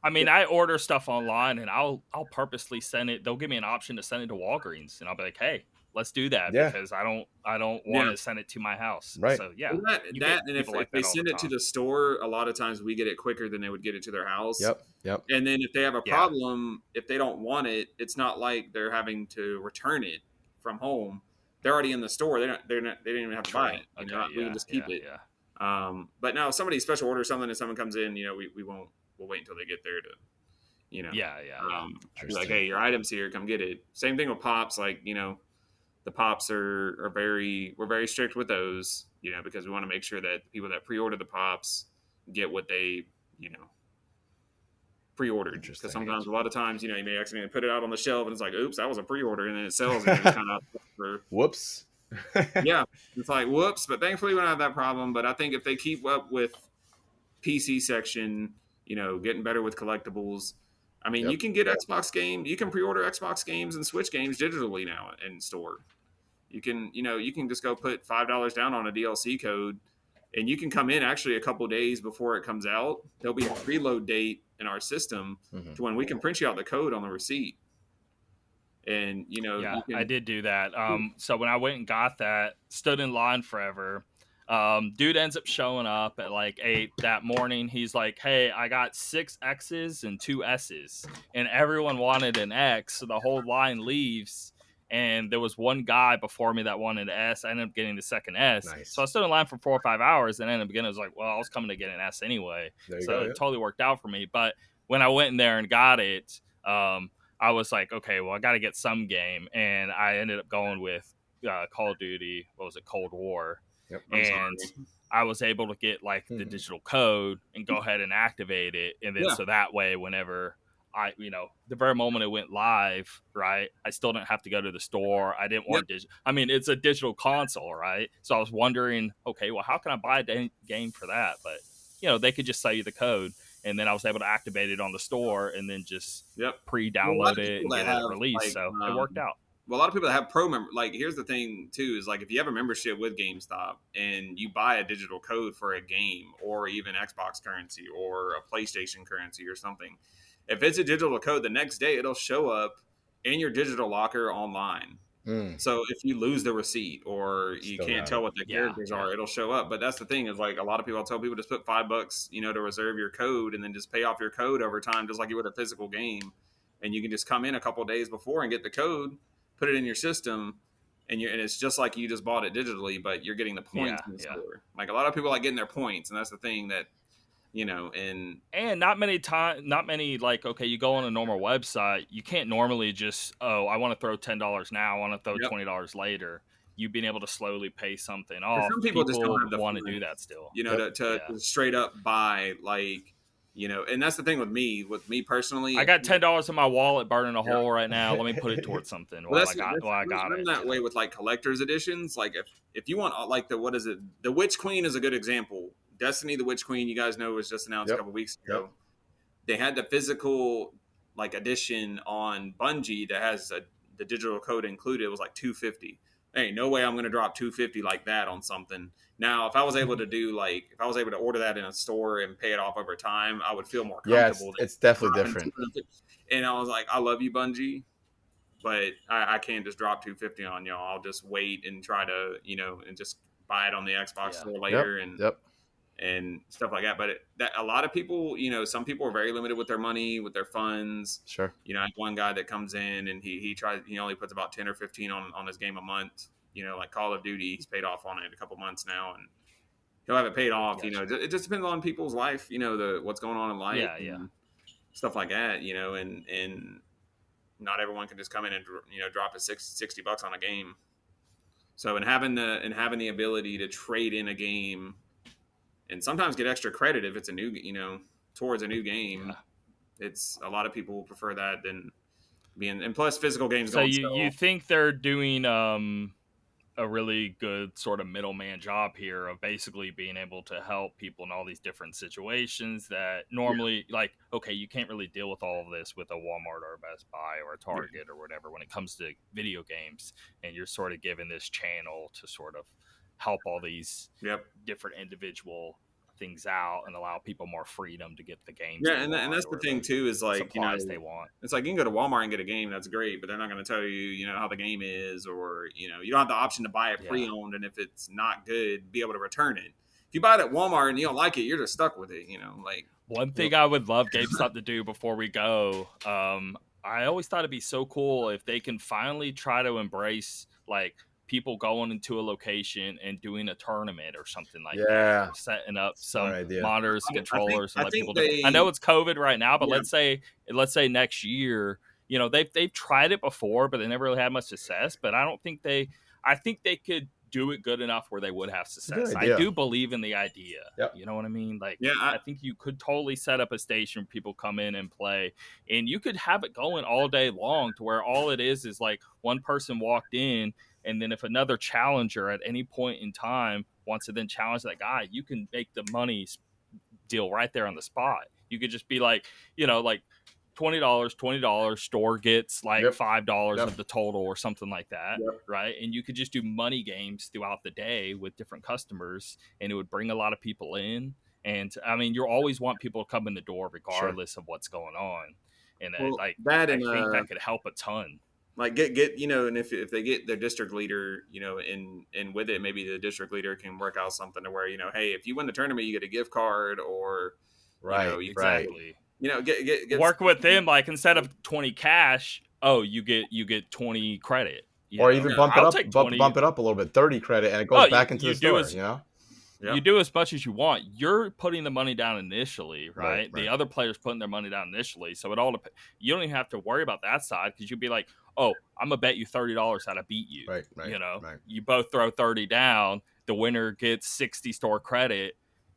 [SPEAKER 1] I mean, I order stuff online, and I'll purposely send it. They'll give me an option to send it to Walgreens, and I'll be like, hey, let's do that because I don't want to send it to my house.
[SPEAKER 2] Right.
[SPEAKER 1] So yeah,
[SPEAKER 3] and if they send it to the store, a lot of times we get it quicker than they would get it to their house.
[SPEAKER 2] Yep.
[SPEAKER 3] And then if they have a problem, if they don't want it, it's not like they're having to return it from home. They're already in the store. They didn't even have to buy it. We can just keep it.
[SPEAKER 1] Yeah.
[SPEAKER 3] But now if somebody special orders something and someone comes in, we won't. We'll wait until they get there to, be like, hey, your item's here. Come get it. Same thing with pops. Like, the pops we're very strict with those, because we want to make sure that the people that pre-order the pops get what they, pre-ordered. Because sometimes, a lot of times, you may accidentally put it out on the shelf and it's like, oops, that was a pre-order, and then it sells and it's kind of
[SPEAKER 2] whoops.
[SPEAKER 3] Yeah, it's like whoops. But thankfully, we don't have that problem. But I think if they keep up with PC section, getting better with collectibles. I mean, you can get Xbox games. You can pre-order Xbox games and Switch games digitally now in store. You can just go put $5 down on a DLC code, and you can come in actually a couple days before it comes out. There'll be a preload date in our system to when we can print you out the code on the receipt. And
[SPEAKER 1] I did do that. So when I went and got that, stood in line forever. Dude ends up showing up at like 8 that morning. He's like, hey, I got 6 X's and 2 S's, and everyone wanted an X, so the whole line leaves, and there was one guy before me that wanted an S. I ended up getting the second S.
[SPEAKER 2] Nice.
[SPEAKER 1] So I stood in line for 4 or 5 hours, and then in the beginning I was like, well, I was coming to get an S anyway, so it totally worked out for me. But when I went in there and got it, I was like, okay, well, I got to get some game, and I ended up going with Call of Duty. What was it, Cold War?
[SPEAKER 2] Yep,
[SPEAKER 1] and I was able to get like the digital code and go ahead and activate it, and then so that way, whenever the very moment it went live, right, I still didn't have to go to the store. I didn't want it's a digital console, right? So I was wondering, okay, well, how can I buy a game for that? But they could just sell you the code, and then I was able to activate it on the store and then just pre-download it and get it released. So it worked out.
[SPEAKER 3] Well, a lot of people that have like, here's the thing too, is like, if you have a membership with GameStop and you buy a digital code for a game or even Xbox currency or a PlayStation currency or something, if it's a digital code, the next day it'll show up in your digital locker online. So if you lose the receipt or you can't tell what the characters are, it'll show up. But that's the thing, is like, a lot of people, I'll tell people, just put $5, to reserve your code, and then just pay off your code over time, just like you would a physical game. And you can just come in a couple days before and get the code, put it in your system, and it's just like you just bought it digitally, but you're getting the points in the store. Like, a lot of people like getting their points, and that's the thing that, and
[SPEAKER 1] not many, like, okay, you go on a normal website, you can't normally just, I want to throw $10 now, I want to throw $20 later. You've been able to slowly pay something off.
[SPEAKER 3] Some people just don't have the
[SPEAKER 1] want to do that still,
[SPEAKER 3] to straight up buy, like, and that's the thing with me personally.
[SPEAKER 1] I got $10 in my wallet burning a hole right now. Let me put it towards something. I got it.
[SPEAKER 3] That way with like collector's editions. Like, if you want, like, the Witch Queen is a good example. Destiny, the Witch Queen, you guys know, was just announced a couple weeks ago. They had the physical, like, edition on Bungie that has the digital code included. It was like $250. Hey, no way I'm going to drop $250 like that on something. Now, if I was able to order that in a store and pay it off over time, I would feel more comfortable.
[SPEAKER 2] Yeah, it's definitely different.
[SPEAKER 3] And I was like, I love you, Bungie, but I can't just drop $250 on y'all. I'll just wait and try to, and just buy it on the Xbox store later and stuff like that. But a lot of people, some people are very limited with their money, with their funds.
[SPEAKER 2] Sure.
[SPEAKER 3] I have one guy that comes in and he only puts about 10 or 15 on his game a month. Like Call of Duty, he's paid off on it a couple months now, and he'll have it paid off. It just depends on people's life, what's going on in life, and stuff like that, and not everyone can just come in and drop $60 on a game. So, and having the ability to trade in a game, and sometimes get extra credit if it's a new, towards a new game. It's a lot of people will prefer that than being, and plus physical games.
[SPEAKER 1] So you think they're doing a really good sort of middleman job here of basically being able to help people in all these different situations that normally, like, okay, you can't really deal with all of this with a Walmart or a Best Buy or a Target or whatever when it comes to video games, and you're sort of given this channel to sort of help all these different individual things out and allow people more freedom to get the games.
[SPEAKER 3] And that's the thing too, is like,
[SPEAKER 1] supplies they want.
[SPEAKER 3] It's like, you can go to Walmart and get a game, that's great, but they're not going to tell you, how the game is, or, you don't have the option to buy it pre-owned, and if it's not good, be able to return it. If you buy it at Walmart and you don't like it, you're just stuck with it, like.
[SPEAKER 1] One thing I would love GameStop to do before we go, I always thought it'd be so cool if they can finally try to embrace, like, people going into a location and doing a tournament or something like that, or setting up some monitors, controllers, and let people do. I know it's COVID right now, but let's say next year, they've tried it before, but they never really had much success. But I think they could do it good enough where they would have success. I do believe in the idea. You know what I mean? Like, I think you could totally set up a station where people come in and play, and you could have it going all day long to where all it is like one person walked in, and then if another challenger at any point in time wants to then challenge that guy, you can make the money deal right there on the spot. You could just be like, like $20, store gets like $5 of the total or something like that, right? And you could just do money games throughout the day with different customers, and it would bring a lot of people in. And I mean, you always want people to come in the door regardless of what's going on. And I think that could help a ton.
[SPEAKER 3] Like get and if they get their district leader, and with it, maybe the district leader can work out something to where, hey, if you win the tournament, you get a gift card, or
[SPEAKER 1] exactly.
[SPEAKER 3] Get
[SPEAKER 1] work with them, like, instead of 20 cash, you get 20 credit,
[SPEAKER 2] or even bump it up a little bit, 30 credit, and it goes back into the store.
[SPEAKER 1] You do as much as you want. You're putting the money down initially, right? The other player's putting their money down initially, so it all you don't even have to worry about that side, because you'd be like, I'm gonna bet you $30 how to beat you. You both throw 30 down. The winner gets 60 store credit.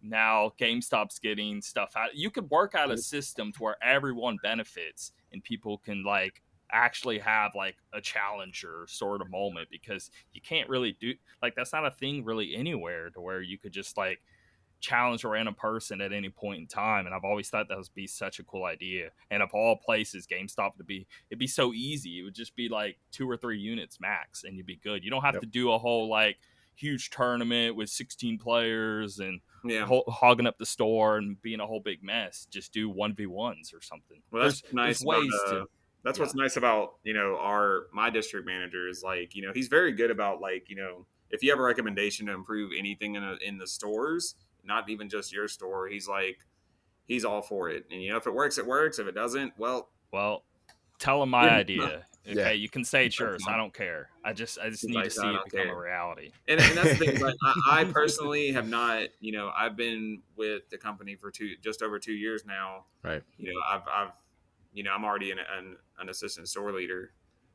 [SPEAKER 1] now GameStop's getting stuff out. You could work out a system to where everyone benefits and people can like actually have like a challenger sort of moment, because you can't really do like that's not a thing really anywhere to where you could just like challenge a random person at any point in time. And I've always thought that would be such a cool idea. And of all places, GameStop it'd be so easy. It would just be like 2 or 3 units max, and you'd be good. You don't have to do a whole like huge tournament with 16 players and hogging up the store and being a whole big mess. Just do 1v1s or something.
[SPEAKER 3] Well, that's nice.
[SPEAKER 1] There's ways to.
[SPEAKER 3] That's what's nice about my district manager is like he's very good about like if you have a recommendation to improve anything in the stores, not even just your store, he's all for it. And if it works, it works. If it doesn't, well,
[SPEAKER 1] tell him my idea. Okay, you can say it's yours. I don't care. I just need to see it become a reality.
[SPEAKER 3] And that's the thing. Like, I personally have not. I've been with the company for just over 2 years now.
[SPEAKER 2] Right.
[SPEAKER 3] I've I'm already an assistant store leader,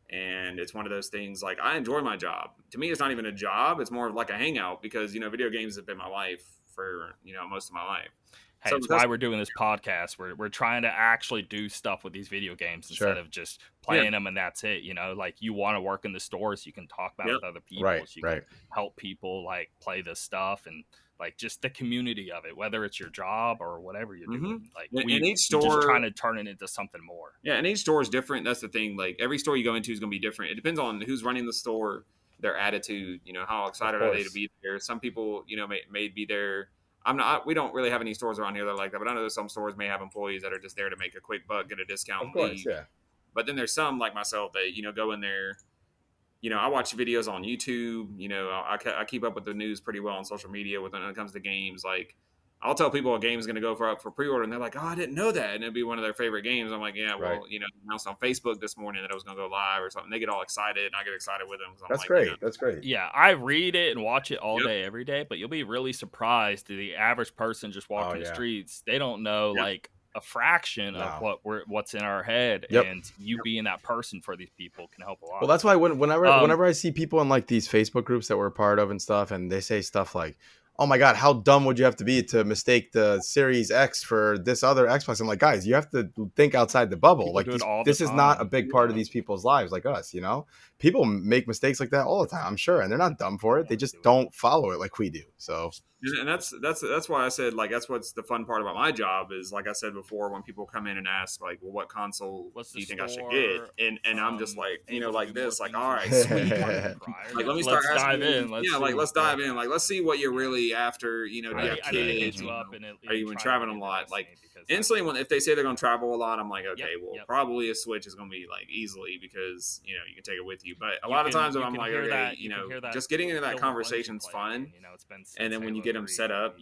[SPEAKER 3] and it's one of those things. Like, I enjoy my job. To me, it's not even a job. It's more of like a hangout because video games have been my life for most of my life.
[SPEAKER 1] Hey, it's why we're doing this podcast. We're trying to actually do stuff with these video games instead of just playing them and that's it. Like you want to work in the stores, you can talk about it with other people.
[SPEAKER 2] Right,
[SPEAKER 1] so you can help people like play this stuff and like just the community of it, whether it's your job or whatever you're doing. Like
[SPEAKER 3] each store,
[SPEAKER 1] just trying to turn it into something more.
[SPEAKER 3] Yeah, and each store is different. That's the thing. Like every store you go into is going to be different. It depends on who's running the store, their attitude. How excited are they to be there? Some people, may be there. We don't really have any stores around here that are like that, but I know some stores may have employees that are just there to make a quick buck, get a discount,
[SPEAKER 2] of course,
[SPEAKER 3] leave. Yeah. But then there's some like myself that go in there. I watch videos on YouTube. I keep up with the news pretty well on social media when it comes to games. Like, I'll tell people a game is going to go up for pre-order, and they're like, "Oh, I didn't know that," and it'd be one of their favorite games. I'm like, "Yeah, well, announced on Facebook this morning that it was going to go live or something." They get all excited, and I get excited with them.
[SPEAKER 2] That's great. That's great.
[SPEAKER 1] Yeah, I read it and watch it all day, every day, but you'll be really surprised to the average person just walking the streets. They don't know like a fraction of what's in our head, and you being that person for these people can help a lot.
[SPEAKER 2] Well, that's why whenever I see people in like these Facebook groups that we're part of and stuff, and they say stuff like, "Oh my God, how dumb would you have to be to mistake the Series X for this other Xbox?" I'm like, guys, you have to think outside the bubble.
[SPEAKER 1] People
[SPEAKER 2] like this is not a big part of these people's lives, like us. People make mistakes like that all the time, I'm sure, and they're not dumb for it. They just don't follow it like we do. So,
[SPEAKER 3] and that's why I said like that's what's the fun part about my job is, like I said before, when people come in and ask like, "Well, what console do you think I should get?" And I'm just like like this, like, "All right, sweet." Like, let me start asking.
[SPEAKER 1] Dive in.
[SPEAKER 3] Let's dive in. Like, let's see what you're really after. Do you have kids? Are you traveling a lot? Like, instantly if they say they're going to travel a lot, I'm like, okay, probably a Switch is going to be like easily because you can take it with you. But a lot of times I'm like, okay, just getting into that conversation's fun. And then when you get them set up,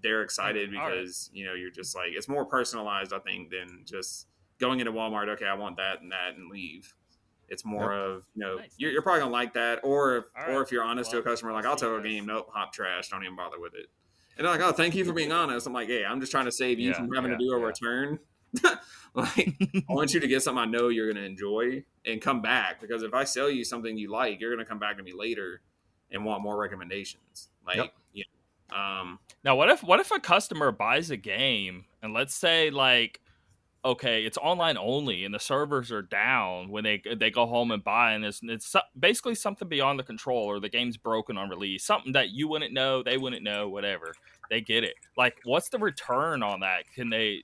[SPEAKER 3] they're excited because you're just like, it's more personalized, I think, than just going into Walmart. Okay, I want that and leave. It's more of you're probably gonna like that, or if you're honest to a customer, like I'll tell a game, nope, hot trash, don't even bother with it. And they're like, "Oh, thank you for being honest." I'm like, "Hey, I'm just trying to save you from having to do a return. Like, I want you to get something I know you're gonna enjoy and come back, because if I sell you something you like, you're gonna come back to me later and want more recommendations." Like,
[SPEAKER 1] now what if a customer buys a game and let's say like, okay, it's online only and the servers are down when they go home and buy, and it's basically something beyond the control, or the game's broken on release, something that you wouldn't know, they wouldn't know, whatever. They get it. Like, what's the return on that? Can they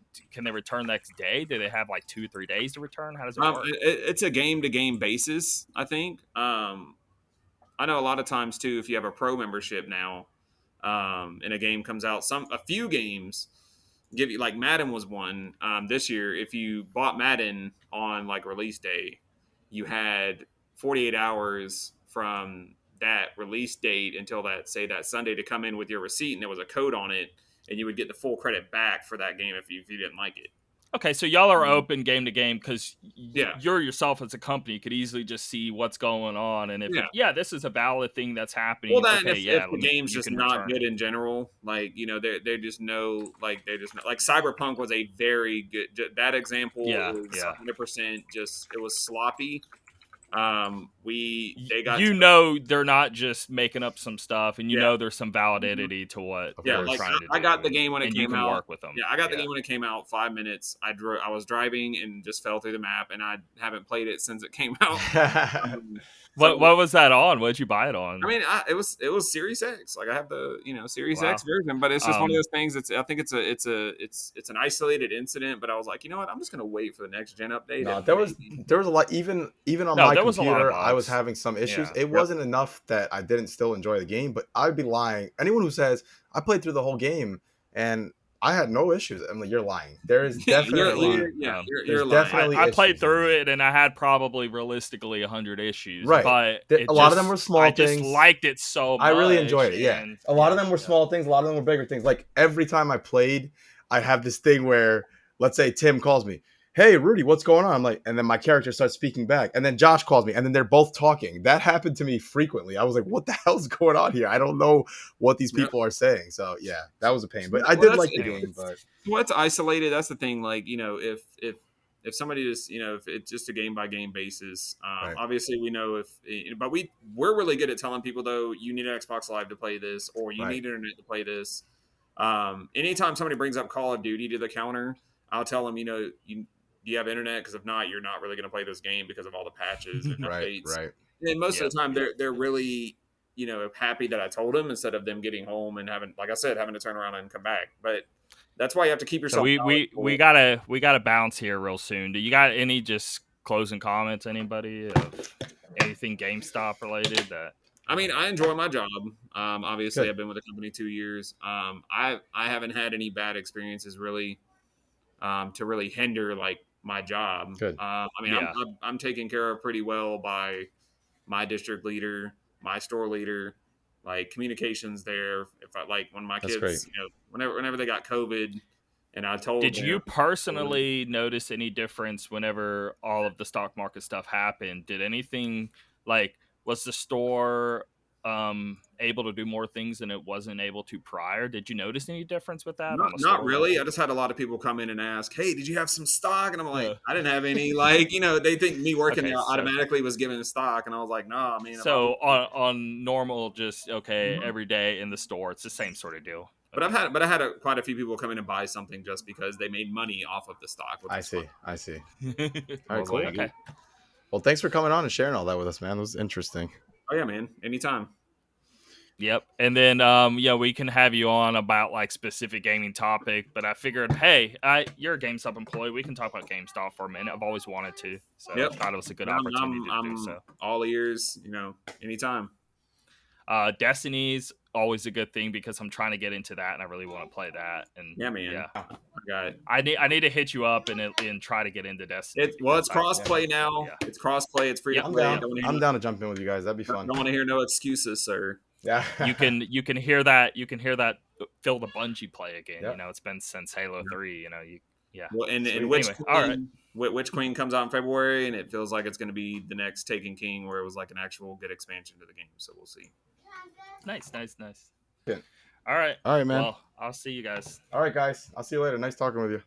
[SPEAKER 1] return next day? Do they have like 2-3 days to return? How does it work?
[SPEAKER 3] It's a game to game basis, I think. I know a lot of times too, if you have a pro membership now, and a game comes out, a few games give you, like Madden was one this year. If you bought Madden on like release day, you had 48 hours from that release date until that Sunday to come in with your receipt, and there was a code on it, and you would get the full credit back for that game if you didn't like it.
[SPEAKER 1] Okay, so y'all are open game to game because you're yourself as a company could easily just see what's going on, and if this is a valid thing that's happening.
[SPEAKER 3] Well, then if the game's just not good in general, like they just know, like Cyberpunk was a very good that example. 100% just it was sloppy. They got
[SPEAKER 1] they're not just making up some stuff, and there's some validity to what they're trying to do.
[SPEAKER 3] I got the game when it came out.
[SPEAKER 1] You can work with them.
[SPEAKER 3] Yeah, I got the game when it came out. 5 minutes. I was driving and just fell through the map, and I haven't played it since it came out.
[SPEAKER 1] What was that on? What did you buy it on?
[SPEAKER 3] I mean, it was Series X. Like I have the Series X version, but it's just one of those things. I think it's an isolated incident. But I was like, you know what? I'm just gonna wait for the next gen update.
[SPEAKER 2] No, there was a lot. Even on my computer, I was having some issues. Yeah. It wasn't enough that I didn't still enjoy the game, but I'd be lying. Anyone who says I played through the whole game and I had no issues, I'm like, you're lying. There is definitely
[SPEAKER 3] you're lying.
[SPEAKER 1] I played through it and I had probably realistically 100 issues.
[SPEAKER 2] Right,
[SPEAKER 1] but
[SPEAKER 2] a lot of them were small things.
[SPEAKER 1] I just liked it so much.
[SPEAKER 2] I really enjoyed it. Yeah, a lot of them were small things. A lot of them were bigger things. Like every time I played, I have this thing where, let's say Tim calls me, hey, Rudy, what's going on? I'm like, and then my character starts speaking back. And then Josh calls me, and then they're both talking. That happened to me frequently. I was like, what the hell's going on here? I don't know what these people are saying. So, yeah, that was a pain. But I did like the game. But
[SPEAKER 3] it's isolated. That's the thing. Like, if somebody is, if it's just a game-by-game basis, obviously we know but we're really good at telling people, though, you need an Xbox Live to play this, or you need internet to play this. Anytime somebody brings up Call of Duty to the counter, I'll tell them, you have internet? Because if not, you're not really going to play this game because of all the patches and updates.
[SPEAKER 2] Right.
[SPEAKER 3] And most of the time, they're really, happy that I told them instead of them getting home and having to turn around and come back. But that's why you have to keep yourself.
[SPEAKER 1] So we gotta bounce here real soon. Do you got any just closing comments? Anybody of anything GameStop related? That
[SPEAKER 3] I mean, I enjoy my job. Obviously, I've been with the company 2 years. I haven't had any bad experiences really to really hinder like my job.
[SPEAKER 2] Good.
[SPEAKER 3] I'm taken care of pretty well by my district leader, my store leader, like communications there. If I when my kids, whenever they got COVID, and I told
[SPEAKER 1] them. Did you personally notice any difference whenever all of the stock market stuff happened? Did anything was the store able to do more things than it wasn't able to prior? Did you notice any difference with that?
[SPEAKER 3] Not really. I just had a lot of people come in and ask, hey, did you have some stock? And I'm like, I didn't have any. They think me working there automatically was giving stock. And I was like, no, I mean.
[SPEAKER 1] So on normal, just every day in the store, it's the same sort of deal.
[SPEAKER 3] But I had quite a few people come in and buy something just because they made money off of the stock.
[SPEAKER 2] I see. All right, cool.
[SPEAKER 1] Okay.
[SPEAKER 2] Well, thanks for coming on and sharing all that with us, man. It was interesting.
[SPEAKER 3] Oh yeah, man. Anytime.
[SPEAKER 1] Yep. And then we can have you on about specific gaming topic, but I figured, hey, you're a GameStop employee. We can talk about GameStop for a minute. I've always wanted to. So I thought it was a good opportunity to do so.
[SPEAKER 3] All ears, anytime.
[SPEAKER 1] Destiny's always a good thing because I'm trying to get into that and I really want to play that. And
[SPEAKER 3] yeah, man.
[SPEAKER 1] Yeah.
[SPEAKER 3] I got it.
[SPEAKER 1] I need to hit you up and try to get into Destiny.
[SPEAKER 3] It's cross-play now. Yeah. It's cross-play. It's free to play.
[SPEAKER 2] I'm down to jump in with you guys. That'd be fun.
[SPEAKER 3] Don't want to hear no excuses, sir.
[SPEAKER 2] Yeah.
[SPEAKER 1] you can hear that Phil the Bungie play again. Yep. It's been since Halo 3,
[SPEAKER 3] Well, and Witch Queen comes out in February, and it feels like it's going to be the next Taken King, where it was like an actual good expansion to the game. So we'll see.
[SPEAKER 1] Nice.
[SPEAKER 2] Good.
[SPEAKER 1] All right,
[SPEAKER 2] man.
[SPEAKER 1] Well, I'll see you guys.
[SPEAKER 2] All right, guys. I'll see you later. Nice talking with you.